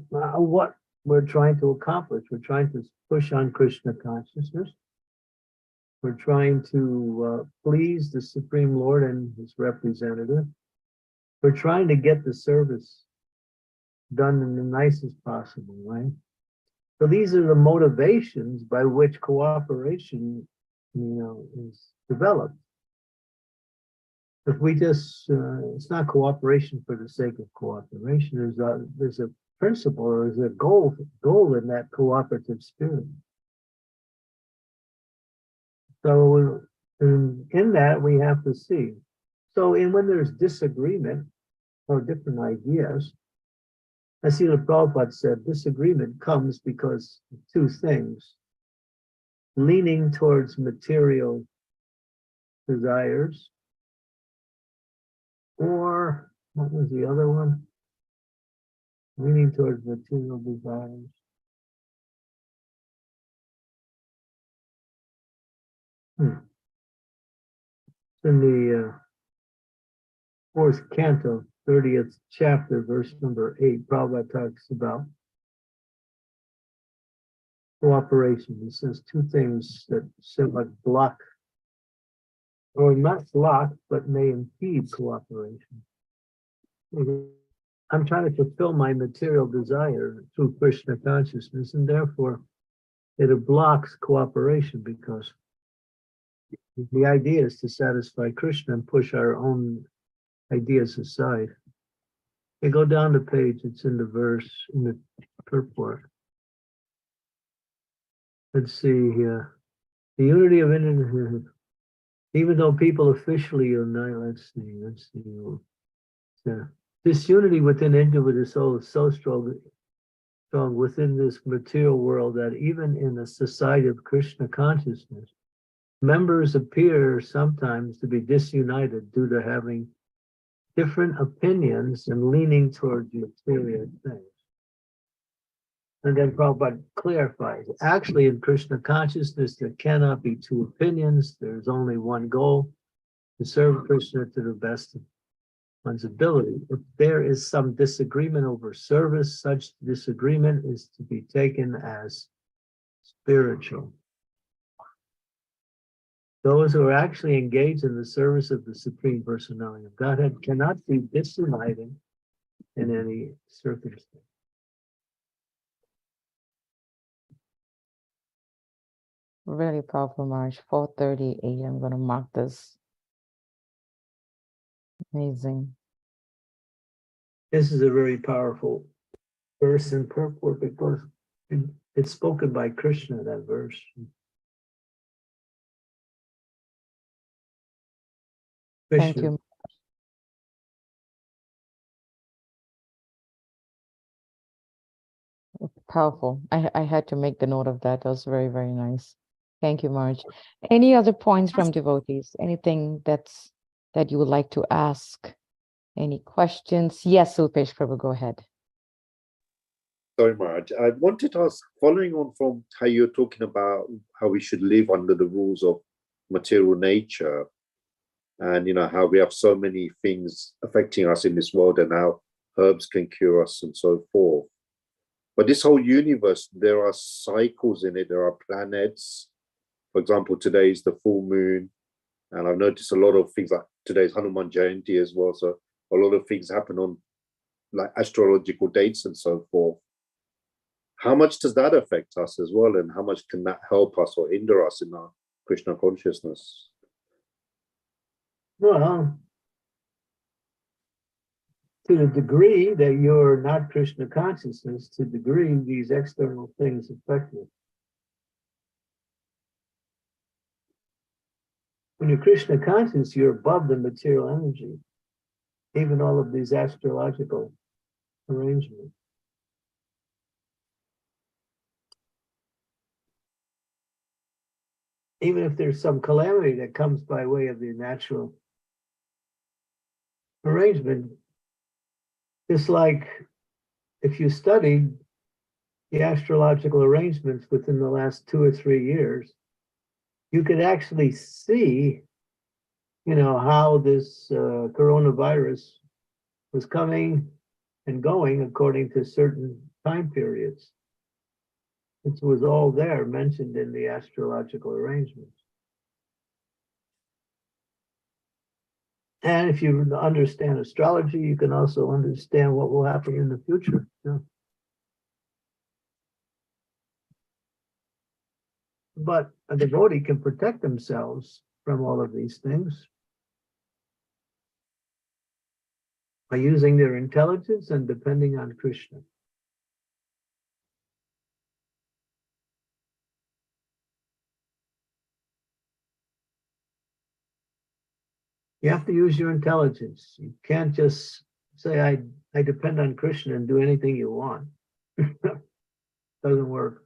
what we're trying to accomplish. We're trying to push on Krishna consciousness. We're trying to please the Supreme Lord and his representative. We're trying to get the service done in the nicest possible way. So these are the motivations by which cooperation, is developed. If we just, it's not cooperation for the sake of cooperation. There's a principle or there's a goal in that cooperative spirit. So in that we have to see. So when there's disagreement or different ideas, as Srila Prabhupada said, disagreement comes because of two things: leaning towards material desires, or what was the other one? Leaning towards material desires. In the fourth canto, 30th chapter, verse number 8, Prabhupada talks about cooperation. He says two things that somewhat block, or not block, but may impede cooperation. I'm trying to fulfill my material desire through Krishna consciousness, and therefore it blocks cooperation, because the idea is to satisfy Krishna and push our own ideas aside. You go down the page, it's in the verse, in the purport. Let's see here. The unity of Indian, even though people officially unite, let's see. This unity within individual soul is so strong within this material world that even in the society of Krishna consciousness, members appear sometimes to be disunited due to having different opinions and leaning towards material things. And then Prabhupada clarifies, actually in Krishna consciousness, there cannot be two opinions. There's only one goal: to serve Krishna to the best of one's ability. If there is some disagreement over service, such disagreement is to be taken as spiritual. Those who are actually engaged in the service of the Supreme Personality of Godhead cannot be disunited in any circumstance. Really powerful, Maharaj. 438. I'm going to mark this. Amazing. This is a very powerful verse in purport, because it's spoken by Krishna, that verse. Thank you. Powerful. I had to make the note of that. That was very, very nice. Thank you, Marge. Any other points from devotees? Anything that you would like to ask? Any questions? Yes, Sulpesh Prabhu, go ahead. Sorry, Maharaj. I wanted to ask, following on from how you're talking about how we should live under the rules of material nature, and how we have so many things affecting us in this world, and how herbs can cure us and so forth. But this whole universe, there are cycles in it. There are planets. For example, today is the full moon, and I've noticed a lot of things, like today's Hanuman Jayanti as well. So a lot of things happen on like astrological dates and so forth. How much does that affect us as well, and how much can that help us or hinder us in our Krishna consciousness? Well, to the degree that you're not Krishna consciousness, to the degree these external things affect you. When you're Krishna conscious, you're above the material energy, even all of these astrological arrangements. Even if there's some calamity that comes by way of the natural arrangement, it's like if you studied the astrological arrangements within the last 2 or 3 years, you could actually see how this coronavirus was coming and going according to certain time periods. It was all there mentioned in the astrological arrangements. And if you understand astrology, you can also understand what will happen in the future. Yeah. But a devotee can protect themselves from all of these things by using their intelligence and depending on Krishna. You have to use your intelligence. You can't just say, I depend on Krishna and do anything you want. Doesn't work.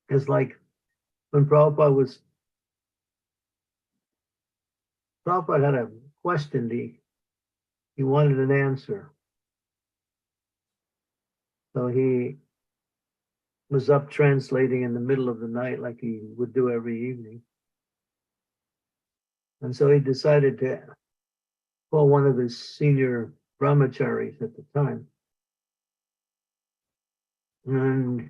It's like when Prabhupada had a question, he wanted an answer. So he was up translating in the middle of the night like he would do every evening. And so he decided to call one of his senior brahmacharis at the time. And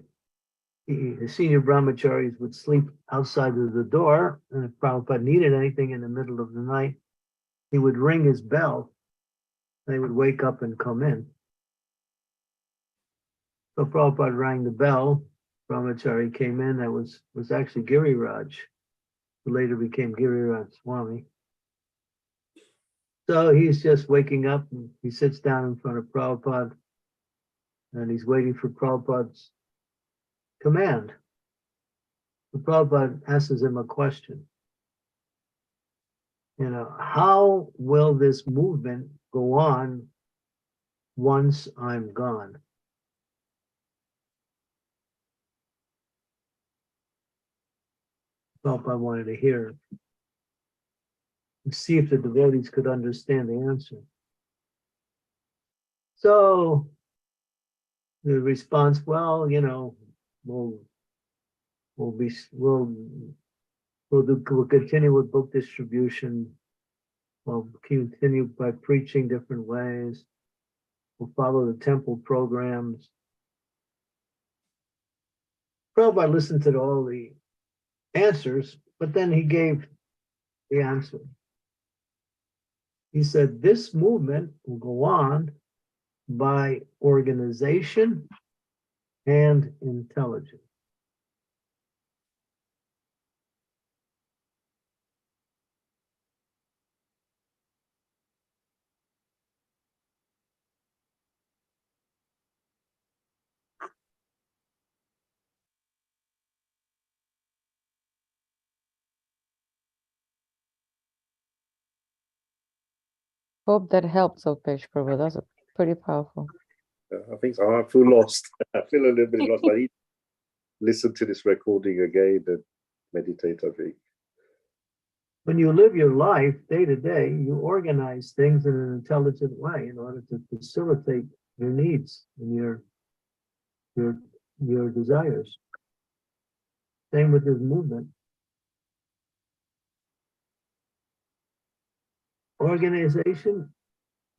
the senior brahmacharis would sleep outside of the door. And if Prabhupada needed anything in the middle of the night, he would ring his bell. They would wake up and come in. So Prabhupada rang the bell. Brahmachari came in. That was actually Giriraj, who later became Giriraj Swami. So he's just waking up and he sits down in front of Prabhupada and he's waiting for Prabhupada's command. So Prabhupada asks him a question. How will this movement go on once I'm gone? Prabhupada wanted to hear and see if the devotees could understand the answer. So the response, well, we'll continue with book distribution. We'll continue by preaching different ways. We'll follow the temple programs. Prabhupada listened to all the answers, but then he gave the answer. He said, this movement will go on by organization and intelligence. Hope that helps, Opesh Prabhu. That's pretty powerful. I think so. I feel lost. I feel a little bit lost. I need to listen to this recording again and meditate, I think. When you live your life day to day, you organize things in an intelligent way in order to facilitate your needs and your desires. Same with this movement. Organization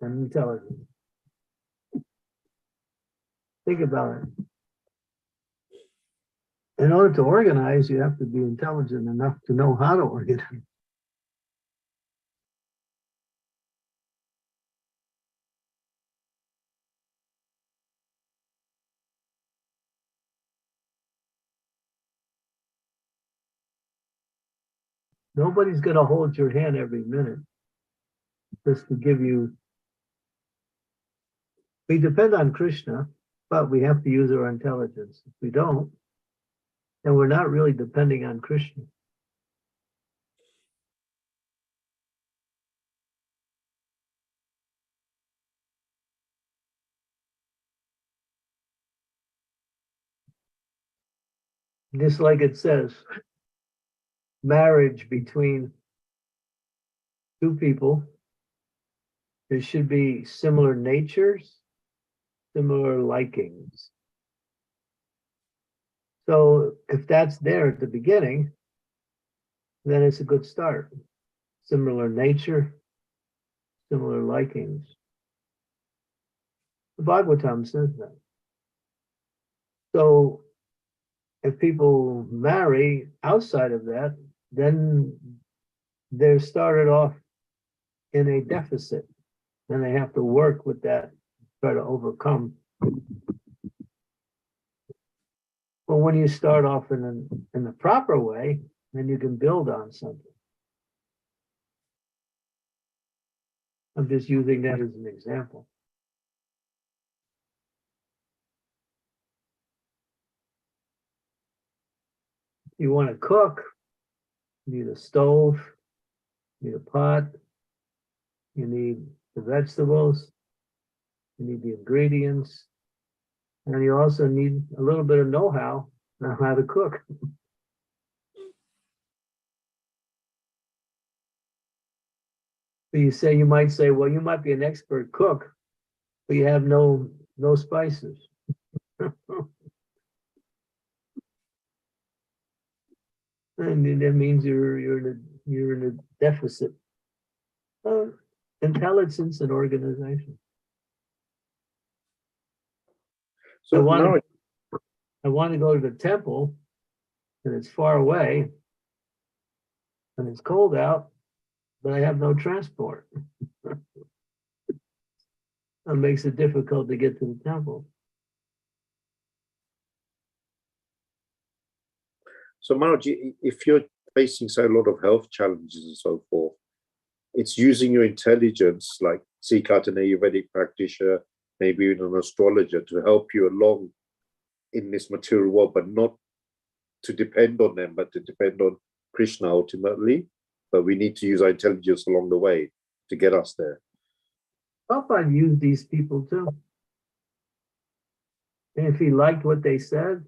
and intelligence. Think about it. In order to organize, you have to be intelligent enough to know how to organize. Nobody's going to hold your hand every minute just to give you. We depend on Krishna, but we have to use our intelligence. If we don't, then we're not really depending on Krishna. Just like it says, marriage between two people, there should be similar natures, similar likings. So if that's there at the beginning, then it's a good start. Similar nature, similar likings. The Bhagavatam says that. So if people marry outside of that, then they're started off in a deficit, and they have to work with that, try to overcome. But when you start off in the proper way, then you can build on something. I'm just using that as an example. You want to cook, you need a stove, you need a pot, you need the vegetables, you need the ingredients, and you also need a little bit of know-how on how to cook. So you might say, well, you might be an expert cook, but you have no spices. And that means you're in a deficit of intelligence and organization. So now, I want to go to the temple, and it's far away, and it's cold out, but I have no transport. That makes it difficult to get to the temple. so Manoj, if you're facing say a lot of health challenges and so forth, it's using your intelligence, like seek out an Ayurvedic practitioner, maybe even an astrologer, to help you along in this material world, but not to depend on them, but to depend on Krishna ultimately. But we need to use our intelligence along the way to get us there. Prabhupada used these people too. And if he liked what they said,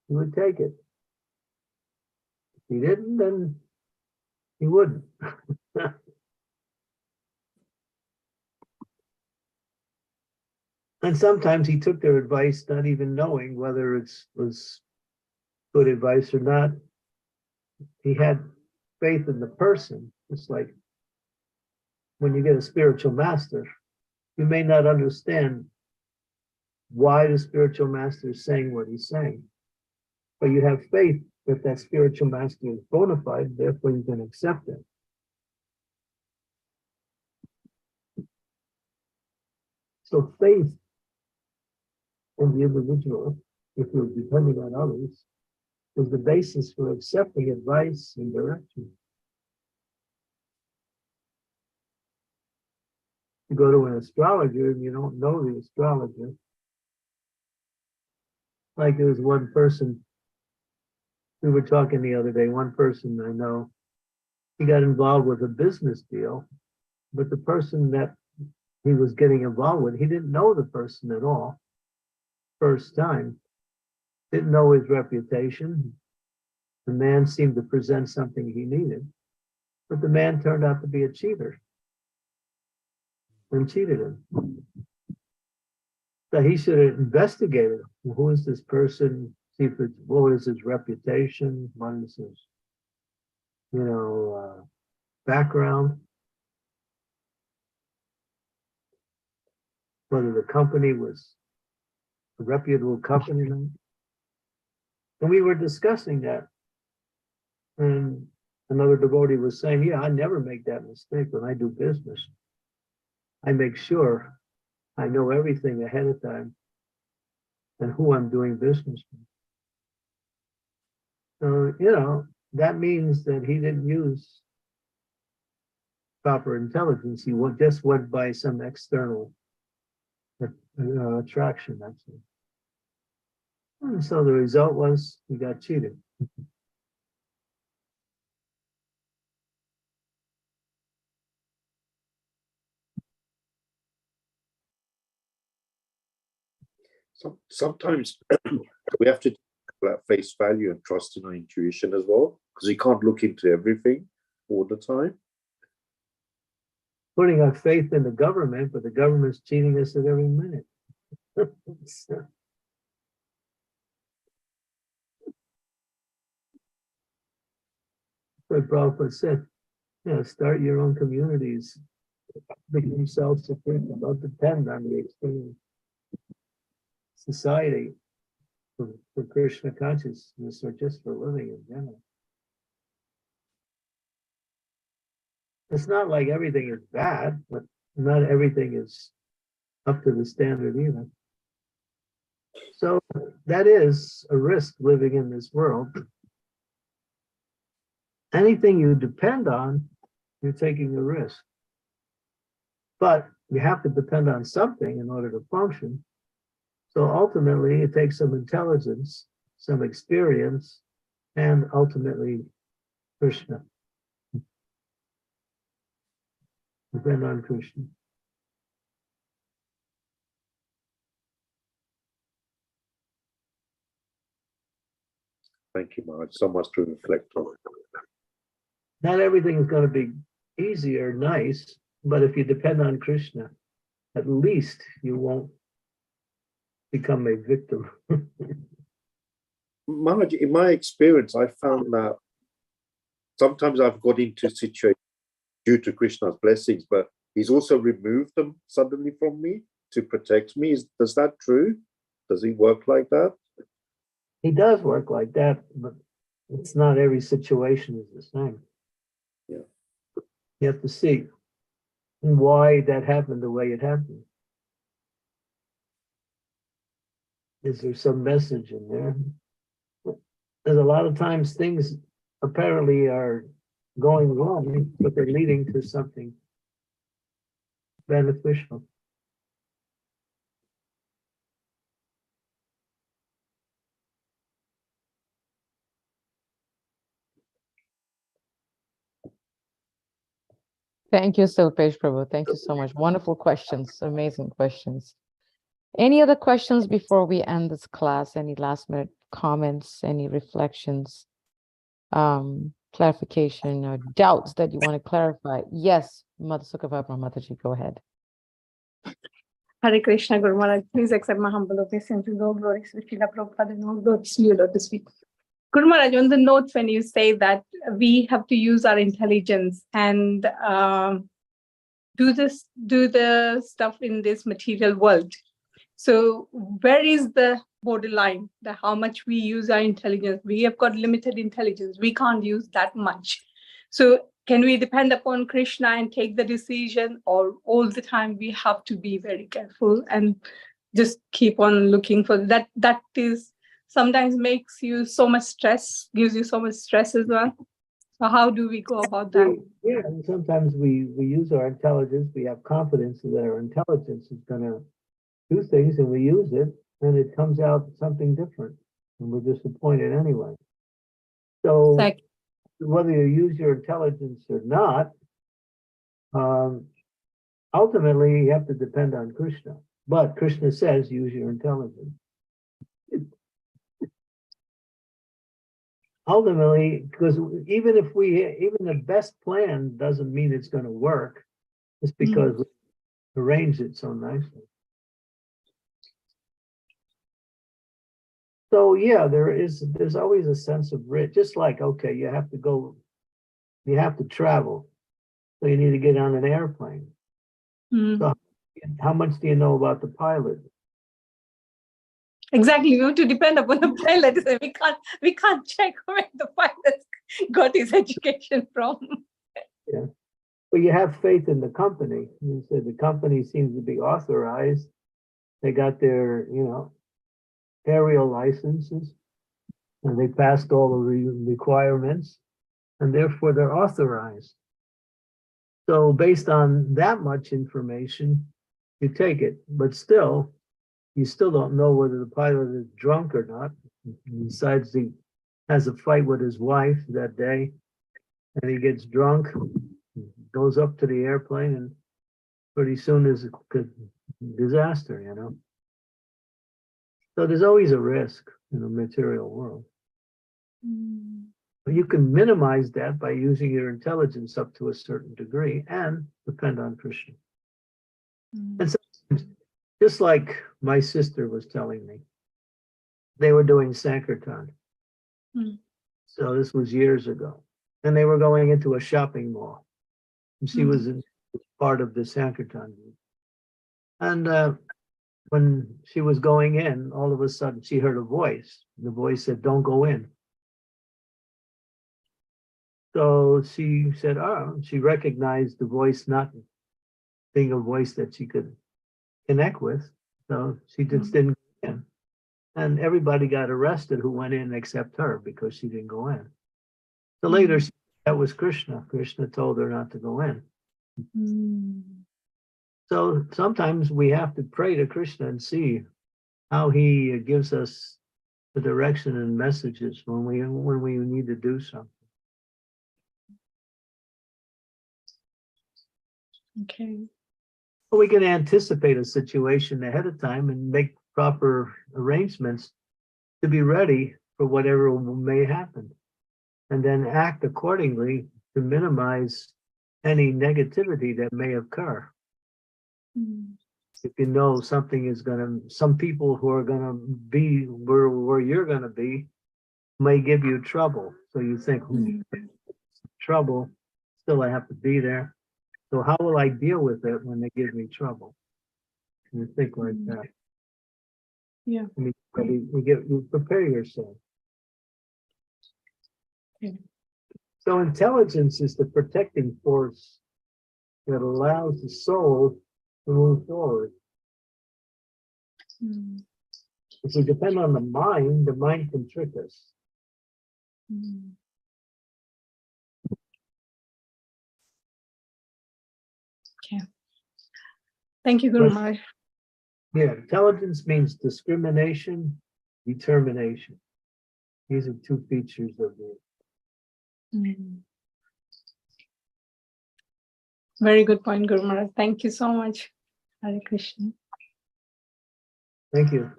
he would take it. If he didn't, then he wouldn't. And sometimes he took their advice, not even knowing whether it was good advice or not. He had faith in the person. It's like when you get a spiritual master, you may not understand why the spiritual master is saying what he's saying, but you have faith that that spiritual master is bona fide, therefore you can accept it. So faith in the individual, if you're depending on others, is the basis for accepting advice and direction. You go to an astrologer and you don't know the astrologer. Like there was one person, we were talking the other day, one person I know, he got involved with a business deal, but the person that he was getting involved with, he didn't know the person at all. First time, didn't know his reputation. The man seemed to present something he needed, but the man turned out to be a cheater and cheated him. So he should have investigated who is this person, see if it's, what is his reputation, what is his, background, whether the company was a reputable company or not. And we were discussing that. And another devotee was saying, yeah, I never make that mistake when I do business. I make sure I know everything ahead of time and who I'm doing business with. So, that means that he didn't use proper intelligence. He just went by some external attraction, that's it. And so the result was he got cheated. Sometimes we have to take at face value and trust in our intuition as well, because we can't look into everything all the time. Putting our faith in the government, but the government's cheating us at every minute. what Prabhupada said, start your own communities, become self-sufficient, don't depend on the external society for Krishna consciousness or just for living in general. It's not like everything is bad, but not everything is up to the standard either. So that is a risk living in this world. Anything you depend on, you're taking a risk. But you have to depend on something in order to function. So ultimately, it takes some intelligence, some experience, and ultimately Krishna. Depend on Krishna. Thank you, Maharaj. So much to reflect on. Not everything is going to be easy or nice, but if you depend on Krishna, at least you won't become a victim. Maharaj, in my experience, I found that sometimes I've got into situations due to Krishna's blessings, but he's also removed them suddenly from me to protect me. Is that true? Does he work like that? He does work like that, but it's not every situation is the same. Yeah. You have to see why that happened the way it happened. Is there some message in there? There's a lot of times things apparently are going wrong, but they're leading to something beneficial. Thank you, Silpesh Prabhu. Thank you so much. Wonderful questions, amazing questions. Any other questions before we end this class? Any last minute comments, any reflections, clarification, or doubts that you want to clarify? Yes, Mother Sukhavabra Mataji, go ahead. Hare Krishna, Guru Maharaj. Please accept my humble obeisance and all glories to Srila Prabhupada and all glories to you, Lord, this week. Guru Maharaj, on the note when you say that we have to use our intelligence and do the stuff in this material world. So where is the borderline? How much we use our intelligence? We have got limited intelligence. We can't use that much. So can we depend upon Krishna and take the decision, or all the time we have to be very careful and just keep on looking for that? That is sometimes makes you so much stress, gives you so much stress as well. So how do we go about that? Yeah, and sometimes we use our intelligence. We have confidence that our intelligence is going to do things, and we use it, and it comes out something different, and we're disappointed anyway. So whether you use your intelligence or not, ultimately you have to depend on Krishna. But Krishna says use your intelligence. Ultimately, because even the best plan doesn't mean it's going to work, just because we arrange it so nicely. So yeah, there's always a sense of risk. Just like, okay, you have to travel, so you need to get on an airplane. So how much do you know about the pilot? Exactly, we have to depend upon the pilot. We can't check where the pilot got his education from. Yeah, but you have faith in the company. You said the company seems to be authorized. They got their, aerial licenses, and they passed all the requirements, and therefore they're authorized. So based on that much information, you take it, but you still don't know whether the pilot is drunk or not. He decides he has a fight with his wife that day, and he gets drunk, goes up to the airplane, and pretty soon there's a disaster, So there's always a risk in the material world. But you can minimize that by using your intelligence up to a certain degree and depend on Krishna. And sometimes, just like my sister was telling me, they were doing Sankirtan. So this was years ago. and they were going into a shopping mall. And she was in part of the Sankirtan group. And when she was going in, all of a sudden she heard a voice. The voice said, "Don't go in." So she said, "Oh," she recognized the voice not being a voice that she could connect with. So she just didn't go in. And everybody got arrested who went in except her because she didn't go in. So later, that was Krishna. Krishna told her not to go in. So sometimes we have to pray to Krishna and see how he gives us the direction and messages when we need to do something. Okay. But we can anticipate a situation ahead of time and make proper arrangements to be ready for whatever may happen, and then act accordingly to minimize any negativity that may occur. If you know something is some people who are gonna be where you're gonna be may give you trouble. So you think, trouble, still I have to be there. So how will I deal with it when they give me trouble? And you think like that. Yeah. I mean, you prepare yourself. Okay. So intelligence is the protecting force that allows the soul to move forward. If we depend on the mind can trick us. Okay. Thank you, Guru Maharaj. Yeah, intelligence means discrimination, determination. These are two features of it. Very good point, Guru Maharaj. Thank you so much. Hare Krishna. Thank you.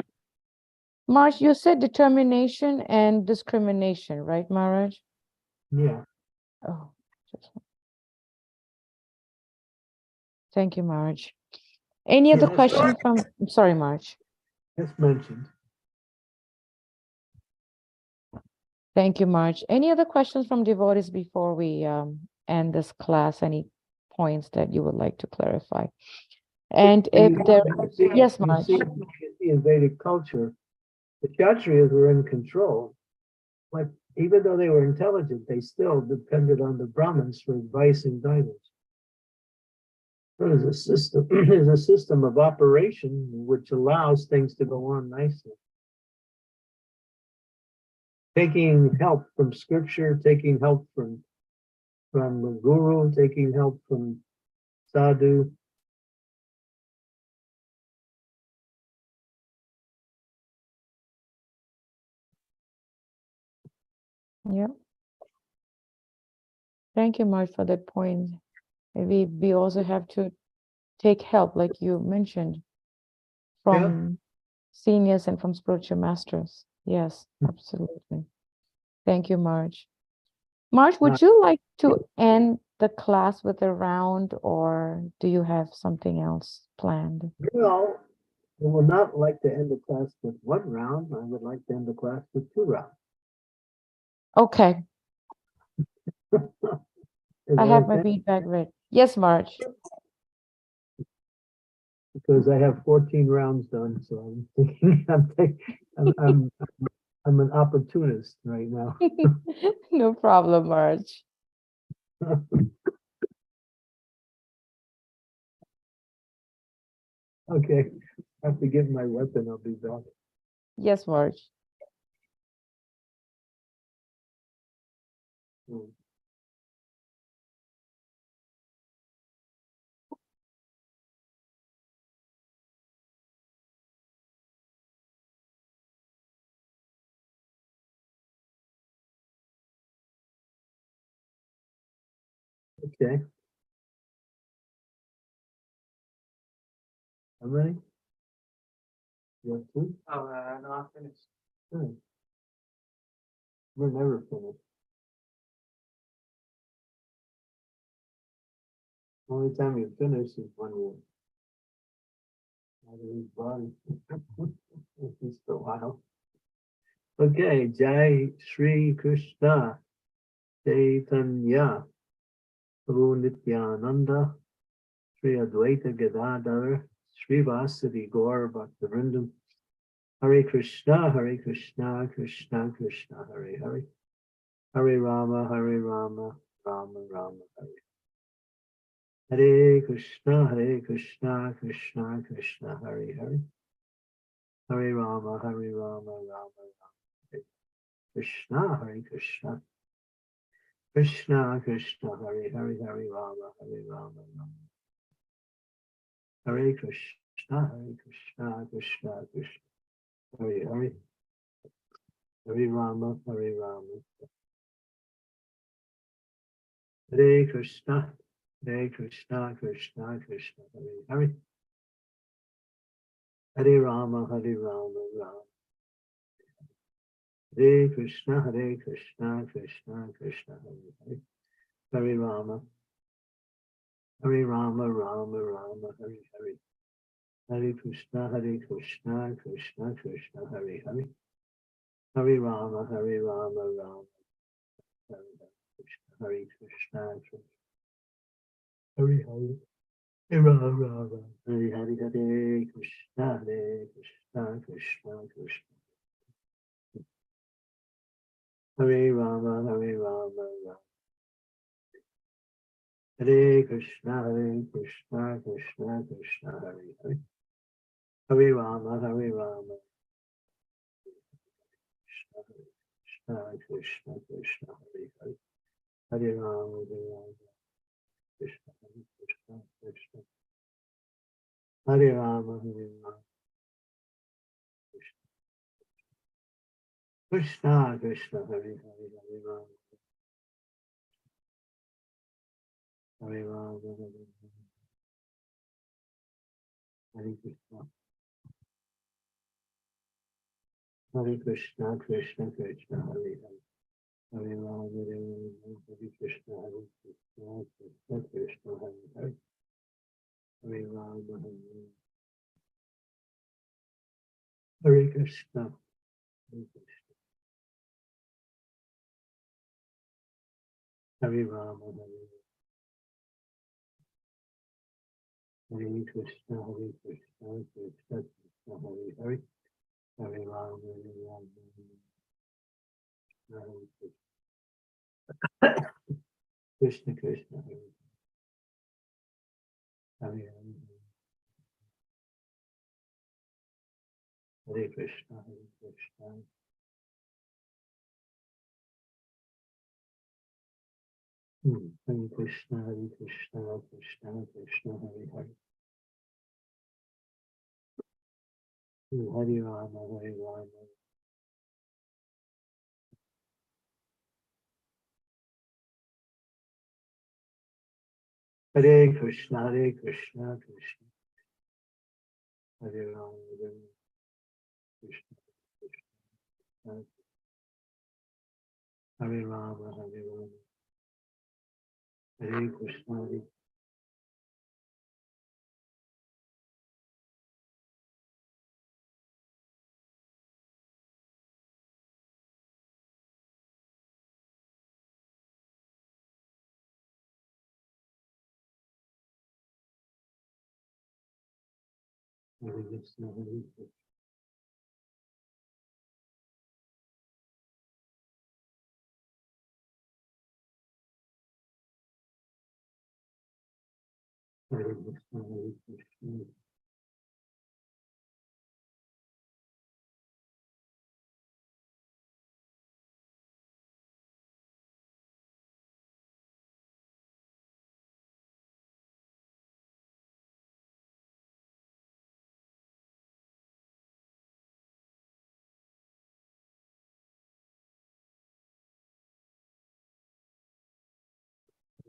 Maharaj, you said determination and discrimination, right, Maharaj? Yeah. Oh, thank you, Maharaj. Any other that's question right. from, sorry, Maharaj. That's mentioned. Thank you, Maharaj. Any other questions from devotees before we end this class? Any points that you would like to clarify? And if there, yes, Maharaj. You see in Vedic culture, the Kshatriyas were in control, but even though they were intelligent, they still depended on the Brahmins for advice and guidance. There's a system, there's a system of operation which allows things to go on nicely. Taking help from scripture, taking help from the guru, taking help from sadhu. Yeah. Thank you, Maharaj, for that point. We also have to take help, like you mentioned, from seniors and from spiritual masters. Yes, absolutely. Thank you, Maharaj. Maharaj, would you like to end the class with a round, or do you have something else planned? No, I would not like to end the class with one round. I would like to end the class with 2 rounds. Okay, Is I that have my okay? feedback ready. Yes, Maharaj. Because I have 14 rounds done, so I'm thinking I'm an opportunist right now. No problem, Maharaj. Okay, I have to get my weapon. I'll be back. Yes, Maharaj. Hmm. Okay. How many? You have 2? Oh, no, I'm finished. Hmm. We're never finished. Only time you finish is when you're out of his body. It's just a while. Okay, Jai Shri Krishna. Chaitanya Prabhu Nityananda Sri Advaita Gadadhar Srivasadi Gaur Bhaktivinoda Hare Krishna Krishna Krishna Hare Hare Hare Rama Rama Rama Hare Hare Krishna Krishna Krishna Hare Hare Hare Rama Rama Hare Krishna Krishna Krishna Krishna Hare Hare Rama Rama Hare Krishna Krishna Krishna Hare Hare Hare Rama Rama Hare Krishna Krishna Krishna Hare Hare Hare Rama Rama Hare Krishna Krishna Krishna Hare Hare Hare Rama Rama Rama Hare Hare Hare Krishna Krishna Krishna Hare Hare Hare Rama Rama Hare Krishna Hare Hare Hare Rama Hare Hare Krishna Krishna Hare Rama Rama Hare Krishna Krishna Krishna Hare Hare Hare Rama Krishna Krishna Hare Hare Hare Rama Krishna Krishna Hare Rama Krishna Krishna Hare Hare Hare Rama Hare Krishna Krishna Krishna Hare Hare Hare Rama Hare Krishna Krishna Hare Hare Hare Rama Hare Krishna Hare Rama Hare Krishna Krishna Hare Hare Hare Rama Krishna Krishna Hare Hare Hare Krishna Hare Krishna Krishna Krishna Hare Hare Hare Rama Hare Krishna Krishna Hare Rama Krishna Krishna Hare Rama Hare Krishna Hare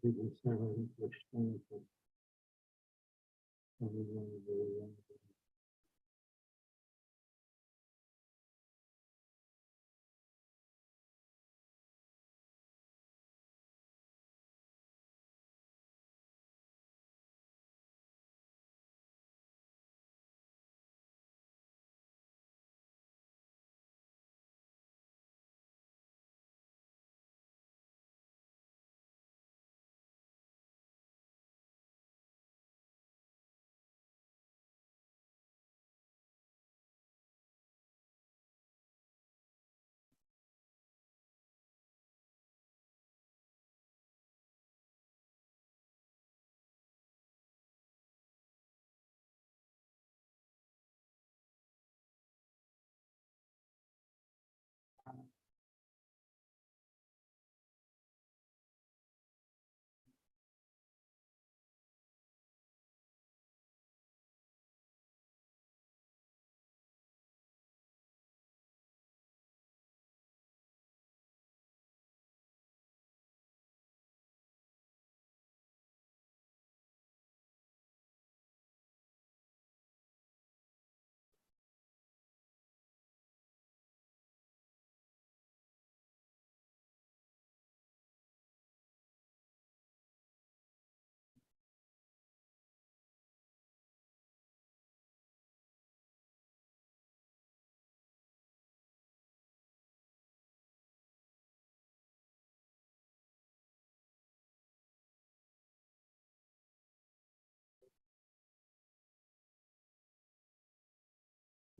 Krishna Hare Krishna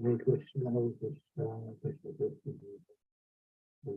Hare Krishna, Hare Krishna, Krishna Krishna, Hare Hare.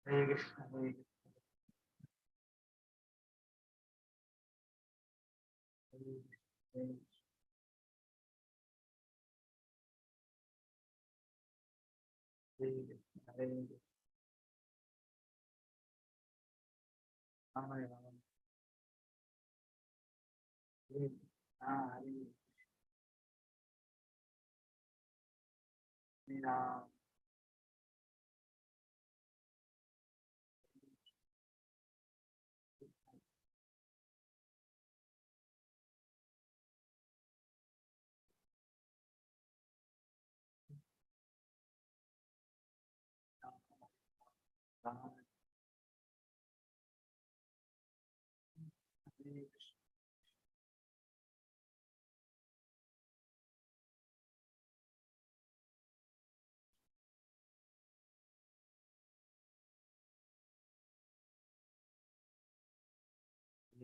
Hare Krishna, Hare Krishna, Hare Krishna, Hare Krishna, Rama Rama, Hare Krishna, Hare Rama, Rama,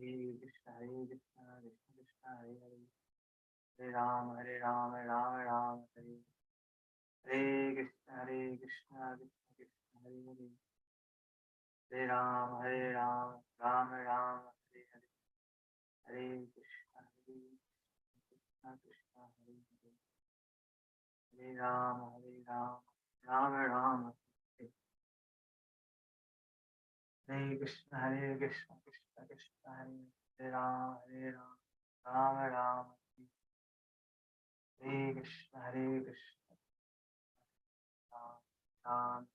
Hare Krishna, Hare Krishna, Hare Krishna, Krishna Krishna, Hare Hare, Hare Rama, Hare Rama, Rama Rama, Hare Hare Krishna, Hare Krishna, Krishna Krishna, Hare Hare, Hare Rama, Hare Rama, Rama Rama, Hare Hare, Hare Krishna, Hare Krishna, Krishna Hare Hare, Hare Rama, Hare Rama, Rama Rama, Hare Krishna, Hare Krishna, Krishna Krishna, Hare Hare, Rama, Rama, Hare Krishna, Hare Krishna, Ram,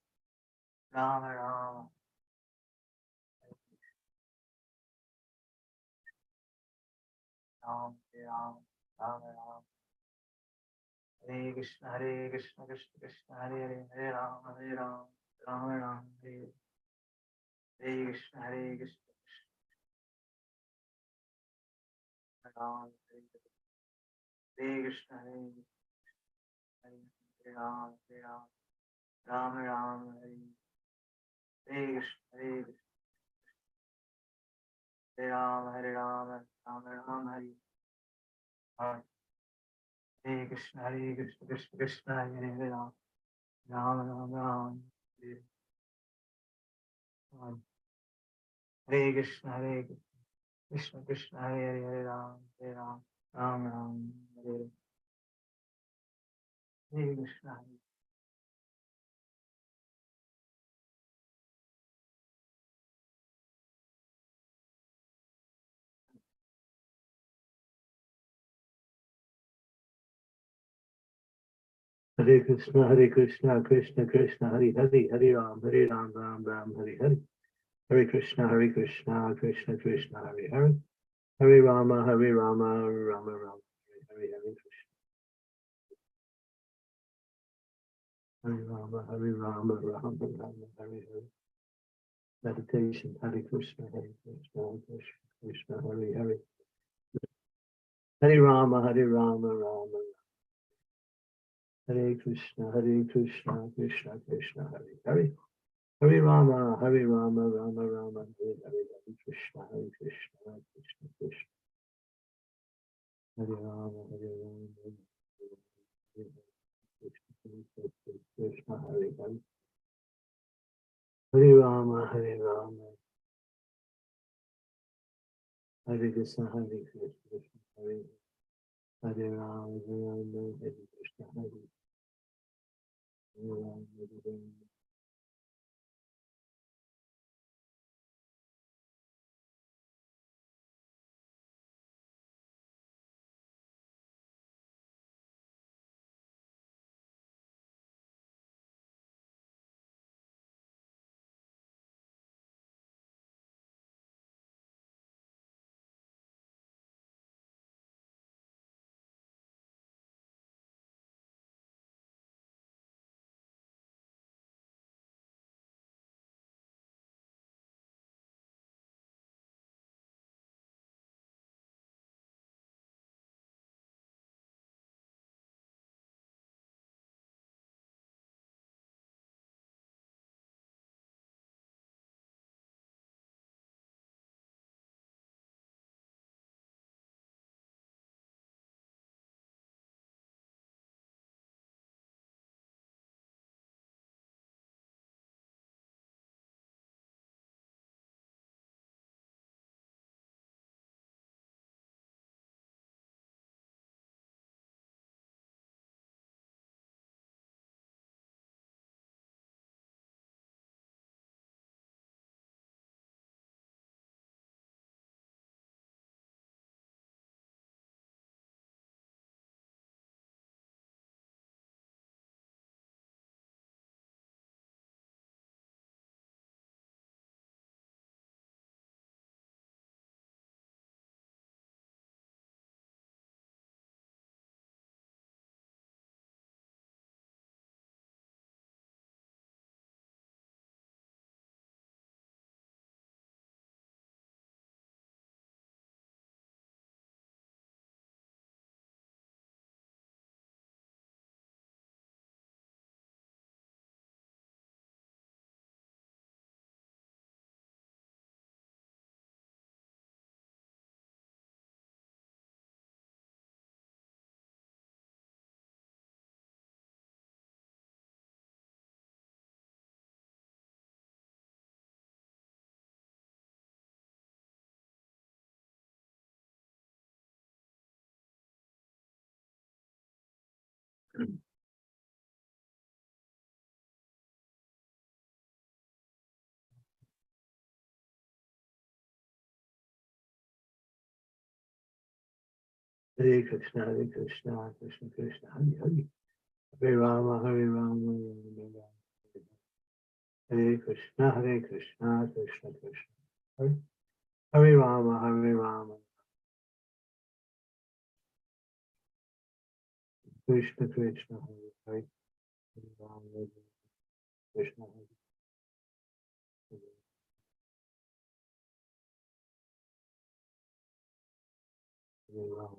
Rama, Rama, Ram, Ram, Rama, Rama, Hare Krishna, Hare Krishna, Krishna Krishna, Hare Hare, Hare Rama, Rama, Rama, Hare Hare Krishna, Hare Krishna, Krishna Ram, Hare Krishna, Hare Hare Ram, Rama, Rama, Hare Krishna, Hare Krishna, Hare Rama, Hare Rama, Rama Rama, Hare Hare. Hare Krishna, Hare Krishna, Krishna Krishna, Hare Hare, Ram, Ram, Ram, Hare Hare. Hare Krishna, Hare Krishna, Krishna, Hare Hare, Hare Ram, Ram, Ram, Hare Hare. Hare Krishna, Hare Krishna, Krishna Krishna, Hare Hare, Hare Ram, Ram Ram, Hare Hare. Hare Krishna, Krishna Krishna, Hare Hare. Hare Rama, Rama Rama, Hare Hare, Hare Krishna. Hare Rama, Rama Rama, Hare Hare. Meditation, Hare Krishna, Krishna Krishna, Hare Hare. Hare Rama, Rama Rama. Hare Krishna, Krishna Krishna, Hare Hare. Hare Rama, Rama Rama, Hare Hare, Hare Krishna, Krishna Krishna. Hare Rama, Krishna, Hare Hare. Hare Rama, Rama. Hare Krishna, Krishna, Hare Hare Rama, Hare Krishna, Hare Rama, Hare Rama. Hare Krishna, Krishna Krishna, Hare Hare. Hare Rama, Rama Rama, Hare Krishna, Krishna Krishna, Hare Rama, Rama. Krishna Krishna, Hare Hare. Hare Rama, Krishna, Hare Rama,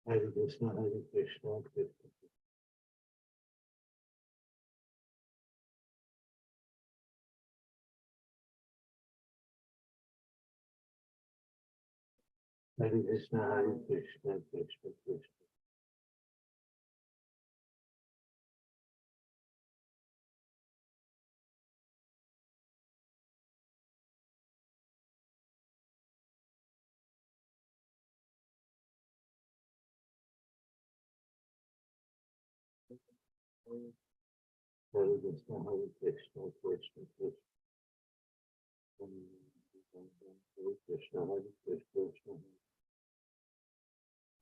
Hare Krishna, Krishna Krishna. Hare Krishna, Krishna Krishna. Hare Krishna, Krishna Krishna. Krishna, Hare Krishna.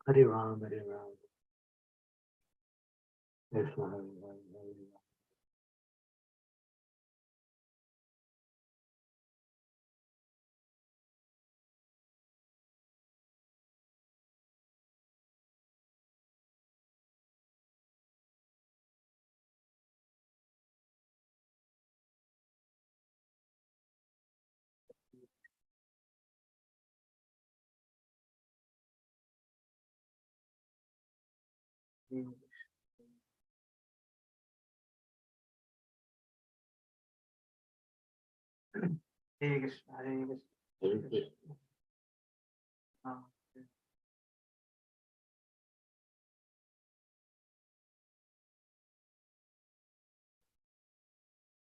Hare Ram, Hare Ram. Krishna, Hare Ram, Hare Ram. Hare Krishna, Hare Krishna. Hare Krishna. Ram,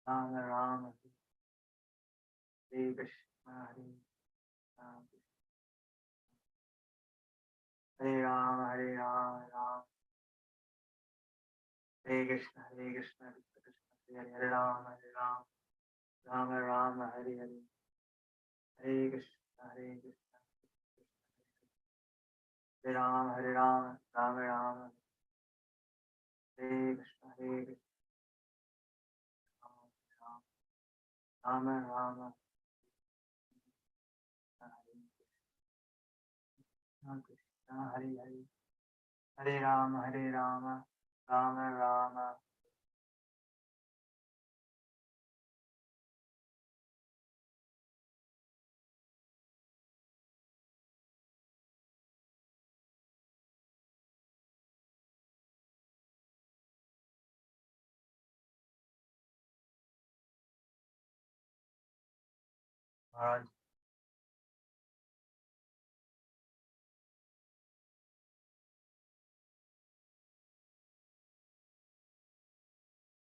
Ram, Ram, Hare Krishna, Hare Ram, Hare Ram, Hare Ram, Ram. Hare Krishna, Hare Krishna, Krishna Krishna, Hare Hare, Ram, Hare Ram, Ram Ram, Hare Hare. Hare Krishna, Hare Krishna, Hare Ram, Hare Ram, Ram Ram. Hare Krishna, Hare Krishna, Ram Ram, Hare Krishna, Hare Hare. Hare Ram, Hare Ram, Ram Ram. Maharaj,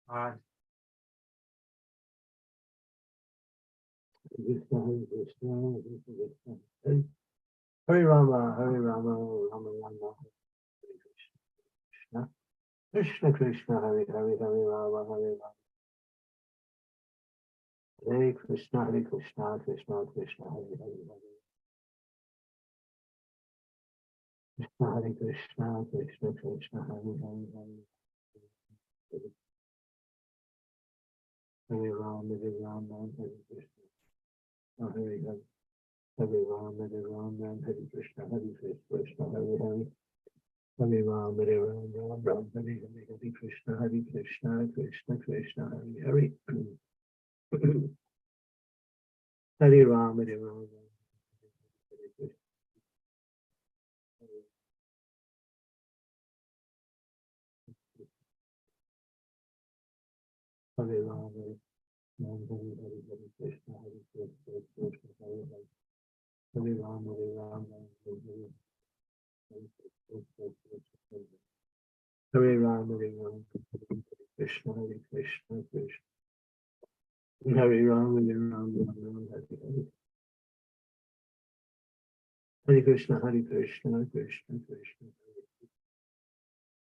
Maharaj. Krishna, Hare Krishna, Krishna Krishna. Hare Rama, Hare Rama, Rama Rama, Hare Krishna. Krishna Krishna, Hare Hare, Hare Rama, Hare Rama. Hare Krishna, Hare Krishna, Krishna Krishna, Hare Hare, Hare Krishna, Krishna Krishna, Hare Hare, Hare Rama, Hare Rama, Hare Krishna, Hare Hare. Hare Rama, Hare Rama, Hare Krishna, Hare Krishna, Hare Hare. Hare Rama, Hare Rama, Rama Hare Hare, Hare Krishna, Hare Krishna, Krishna Krishna, Hare Hare. Hare Rama, Hare Rama, Hare Krishna. Hare Rama, Hare Hare, Hare Krishna, Hare Krishna, Krishna Hare Hare. Hare Rama, Hare Rama, Hare Hare. Hare Rama, Hare Rama, Hare Krishna, Hare Krishna, Krishna. Hare Rama, Hare Rama, Hare Hare. Hare Krishna, Hare Krishna, Krishna Krishna,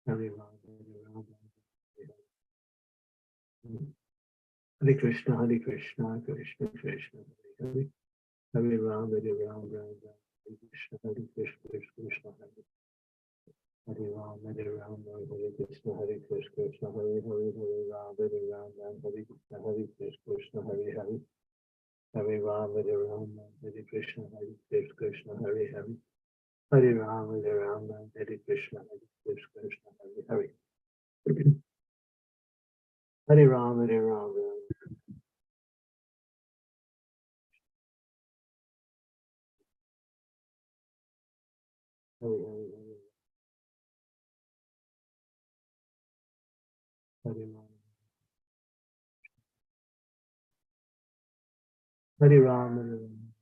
Hare Rama, Hare Rama, Hare Hare. Hare Krishna, Hare Krishna, Krishna Krishna, Hare Hare. Hare Rama, Hare Rama, Hare Krishna, Hare Krishna, Krishna Hare. Hare Rama, Hare Rama, Hare Krishna, Hare Krishna, Hare Hare, Hare Rama, Hare Rama, Hare Krishna, Hare Krishna, Hare Hare. Hare Rama, Hare Rama, Hare Krishna, Hare Krishna, Hare Hare. Hare Rama, Hare Rama, Hare Krishna, Hare Krishna, Hare Hare. Hare Rama, Hare Rama. Hare Hare, Hare Rama. Hare Rama, Hare Rama.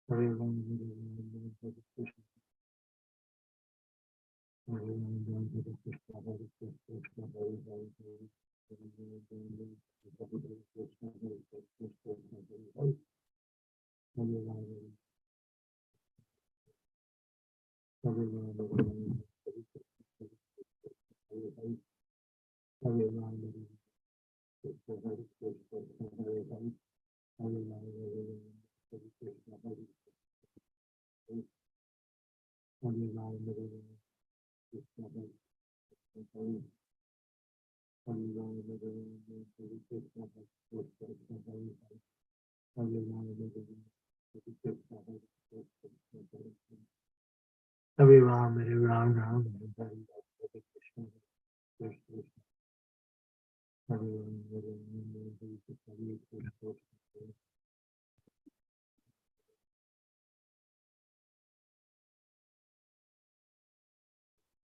Hare Rama, Hare Rama, Hare Krishna. Hare Rama, Hare Krishna, Hare Krishna, Hare Hare, Hare Rama, Hare Ram, Hare Ram, Ram Ram, Hare Hare Krishna, Krishna Krishna, Hare Ram,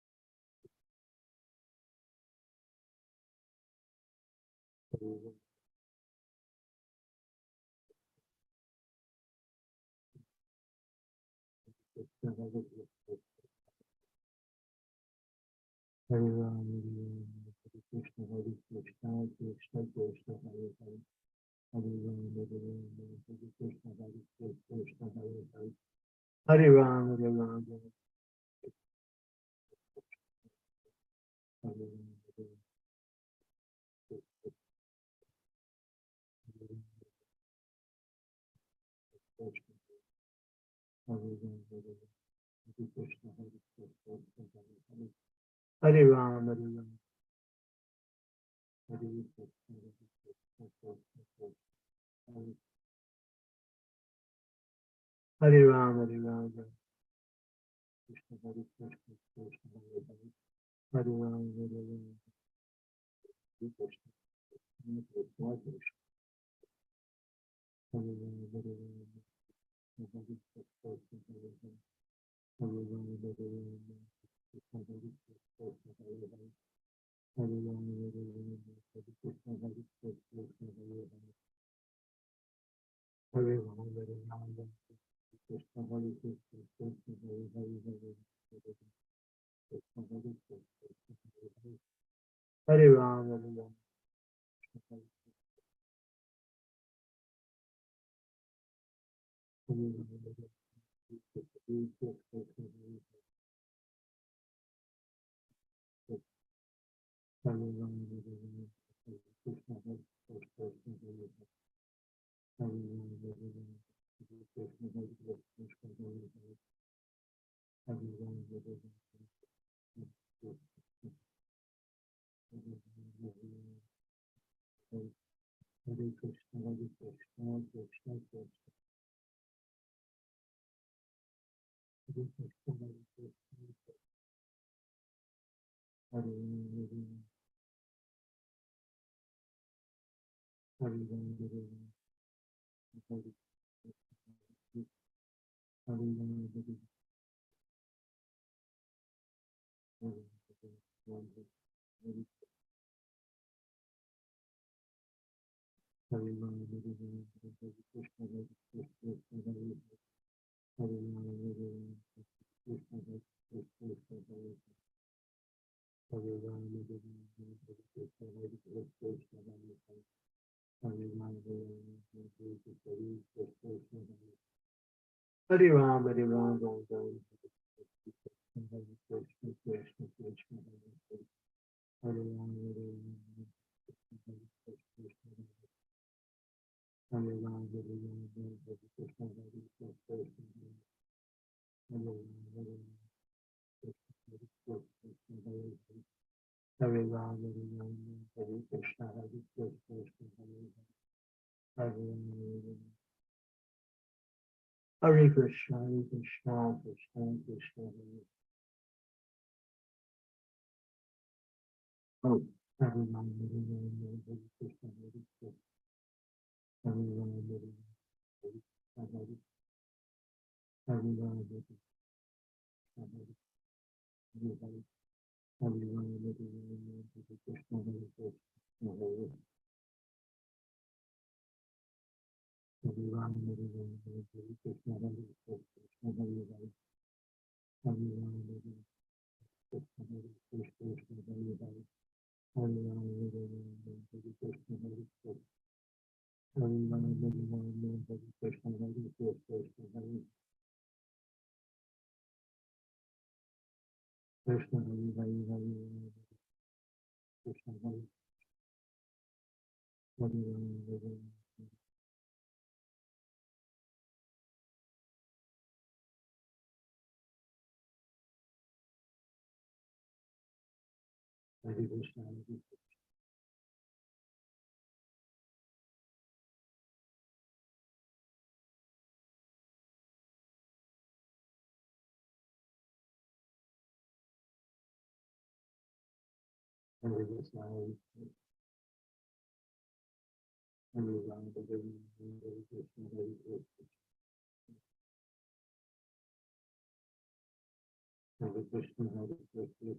Hare Ram, Hare Krishna, Hare Krishna, Hare Ram, Hare Krishna, Hare Krishna, Krishna Krishna, Hare Hare. Hare Ram, Hare Ram, Hare Krishna, Hare Krishna, Hare Hare. Hare Ram, Hare Ram, Hare Ram, Hare Ram, Hare Ram, Hare Krishna, Hare Ram, Hare Ram, Krishna, Hare Krishna, Krishna Hare Hare. Hare Ram, Hare Ram, Hare Krishna, Krishna Krishna, Hare Ram, Hare Ram, Hare Krishna, Hare Hare. Hare Ram, Hare Ram, Krishna, Hare Krishna, Hare Hare. Hare Ram, Hare Ram, Hare Krishna, Hare Krishna, Hare Hare. Hare Ram, Hare Ram, Krishna, Hare Krishna, Krishna Hare Hare, Hare Krishna, Hare Krishna, Hare Hare. Hare Ram, Hare Ram, Krishna, Hare Krishna, Hare. Oh, Hare Ram, Hare Ram, Hare Krishna, Hare Krishna, Hare Ram, Hare Ram, Hare Krishna, Hare Ram, Hare Krishna, Hare Hare. Hare Ram, Hare Ram, Hare Krishna, Hare Krishna, Hare Hare. Hare Ram, Hare Ram, Hare Krishna, Hare Krishna, Hare Hare. Hare Ram, Hare Ram, Krishna, Hare Krishna, Hare Hare. Hare Ram, Hare Ram, Hare Krishna, Hare Krishna. Hare Ram, Hare Ram, Hare Krishna, Hare Krishna, Hare Krishna, Hare Hare, Hare Ram, Krishna, Hare Ram, Hare Ram. Hare Krishna, Hare Krishna. Hare Krishna, Hare Krishna. Hare Ram, Hare Ram, Hare Krishna, Hare Krishna. Hare Krishna, Hare Krishna.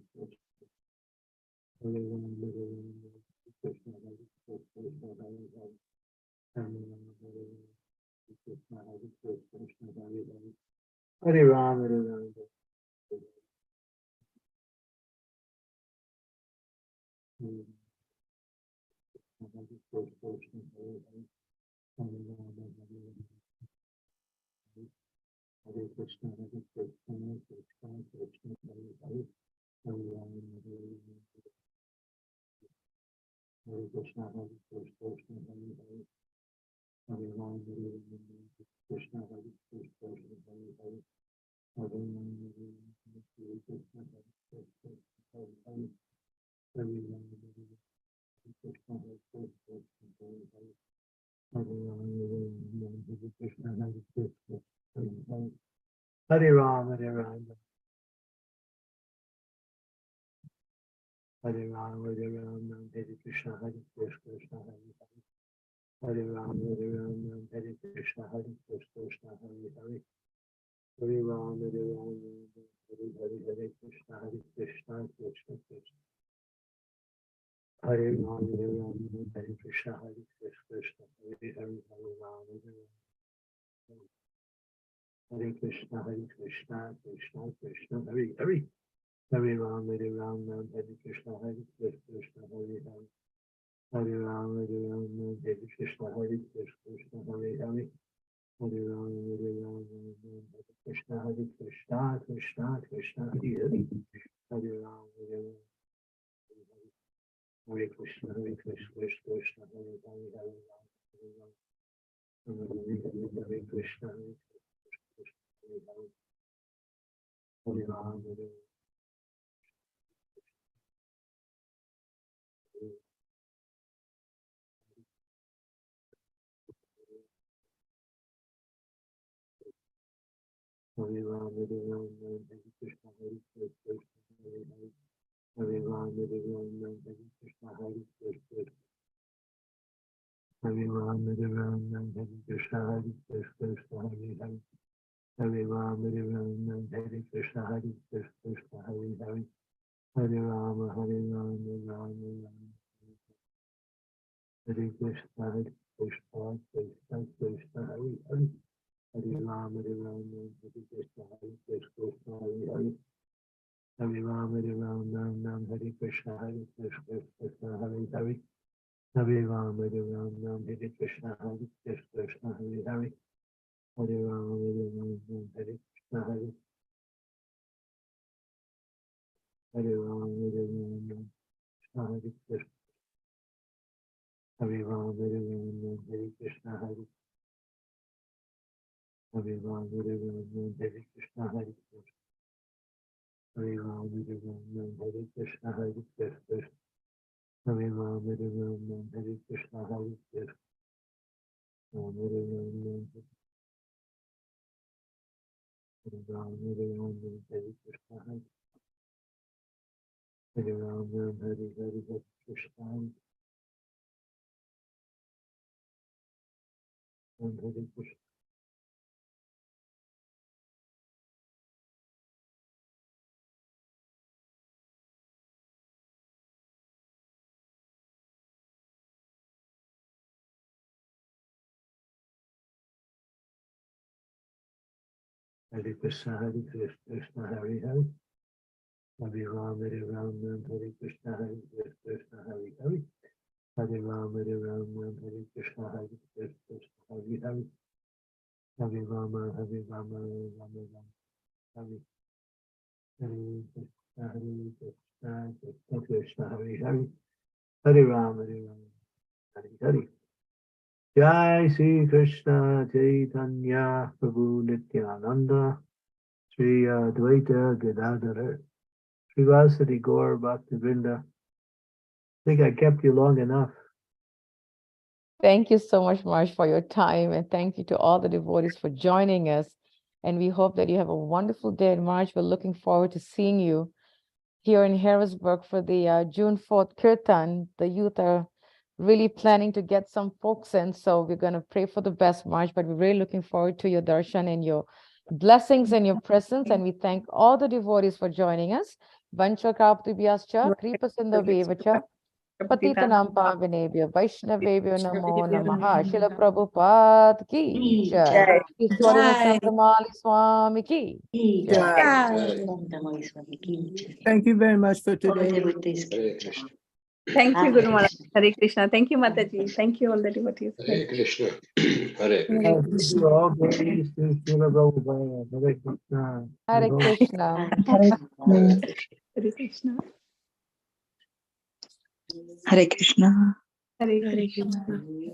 Hare Ram, Hare Ram, Hare Krishna, Hare Krishna, Hare Ram. Hare Ram, Hare Ram, Krishna, Hare Krishna, Hare Ram. Hare Ram, Hare Ram, Hare Hare Krishna, Hare Krishna, Krishna Krishna, Hare Hare, Hare Ram, Hare Krishna, Hare Krishna, Hare Hare, Hare Ram, Hare Krishna, Hare Krishna, Hare Hare, Hare Ram, Hare Krishna, Hare Krishna, Hare Hare, Hare Ram, Hare Krishna, Hare Krishna, Hare Hare, Hare Ram, Hare Krishna, Hare Krishna, Hare Hare, Hare Ram, Hare Ram. Hare Ram, Hare Ram, Hare Krishna, Hare Krishna, Hare Hare. Hare Ram, Hare Ram, Hare Krishna, Hare Krishna, Hare Hare. Hare Ram, Hare Ram, Hare Hare, Hare Krishna, Krishna Krishna. Hare Ram, Hare Ram, Hare Krishna, Krishna, Hare Hare, Hare Ram, Hare Krishna, Krishna Krishna, Hare Hare. Hare Ram, Hare Ram, Hare Krishna, Krishna, Hare Hare. Hare Ram, Hare Ram, Hare Krishna, Krishna, Hare Hare. Hare Ram, Hare Ram, Hare Krishna, Krishna, Krishna, Hare Hare. Hare Ram, Hare Ram, Hare Krishna, Krishna, Hare Hare, Hare Ram, Hare Ram, Hare Krishna, Hare Hare, Hare Ram, Hare Ram, Hare Ram, Hare Krishna, Hare Hare, Hare Ram, Hare Ram, Hare Krishna, Hare Krishna, Hare Ram, Hare Ram, Hare Krishna, Hare Krishna, Hare Hare. Hare Ram, Hare Ram, Hare Krishna, Hare Krishna, Hare Hare. Hare Ram, Hare Ram, Ram Ram. Hare Krishna, Krishna, Krishna, Hare Hare. Hare Ram, Hare Ram, Hare Krishna, Krishna, Hare Hare. Hare Ram, Hare Ram, Hare Krishna, Krishna, Hare Hare. Hare Ram, Hare Ram, Hare Krishna, Krishna, Hare Hare. Hare Ram, Hare Ram, Hare Krishna, Hare Ram, Hare Ram, Hare Krishna. Hare Ram, Hare Ram, Hare Krishna, Hare Ram, Hare Ram, Hare Krishna, Hare Ram, Hare Ram, Hare Krishna, Hare Hare Ram, Hare Ram, Hare Krishna, Hare Ram, Hare Ram, Hare Ram, Hare Ram, Hare Krishna, Hare Ram, Hare Hare Krishna, Hare Krishna. Hare Krishna, Hare Hare. Hare Ram, Hare Ram, Hare Krishna, Hare Hare. Hare Ram, Hare Ram, Hare Krishna, Hare Hare. Hare Rama, Hare Rama, Rama Rama, Hare Hare Krishna, Krishna Krishna, Hare Hare. Hare Ram, Hare Ram, Hare Hare. Jai Sri Krishna Chaitanya Prabhu Nityananda Sri Advaita Gadadhara Srivasadi Gaur Bhaktivinoda. I think I kept you long enough. Thank you so much, Marsh, for your time. And thank you to all the devotees for joining us. And we hope that you have a wonderful day in March. We're looking forward to seeing you here in Harrisburg for the June 4th Kirtan. The youth are really planning to get some folks in. So we're going to pray for the best, March, but we're really looking forward to your darshan and your blessings and your presence. And we thank all the devotees for joining us. Vancha Kraptibhyascha, Kripasindavevacha, Patitanam Pavanebhyo, Vaishnavebhyo Namo Namaha, Srila Prabhupada ki jai. Ishwarana Candramauli Swami ki jai. Thank you very much for today. Hare Krishna. Thank you, Hare Guru Maharaj. Krishna. Hare Krishna. Thank you, Mataji. Thank you, all the devotees. Hare Krishna. Hare Krishna. Thank you all. Glories to Srila Prabhupada. Hare Krishna. Hare Krishna. Hare Hare Krishna. Hare Krishna. Hare Hare Krishna. Krishna.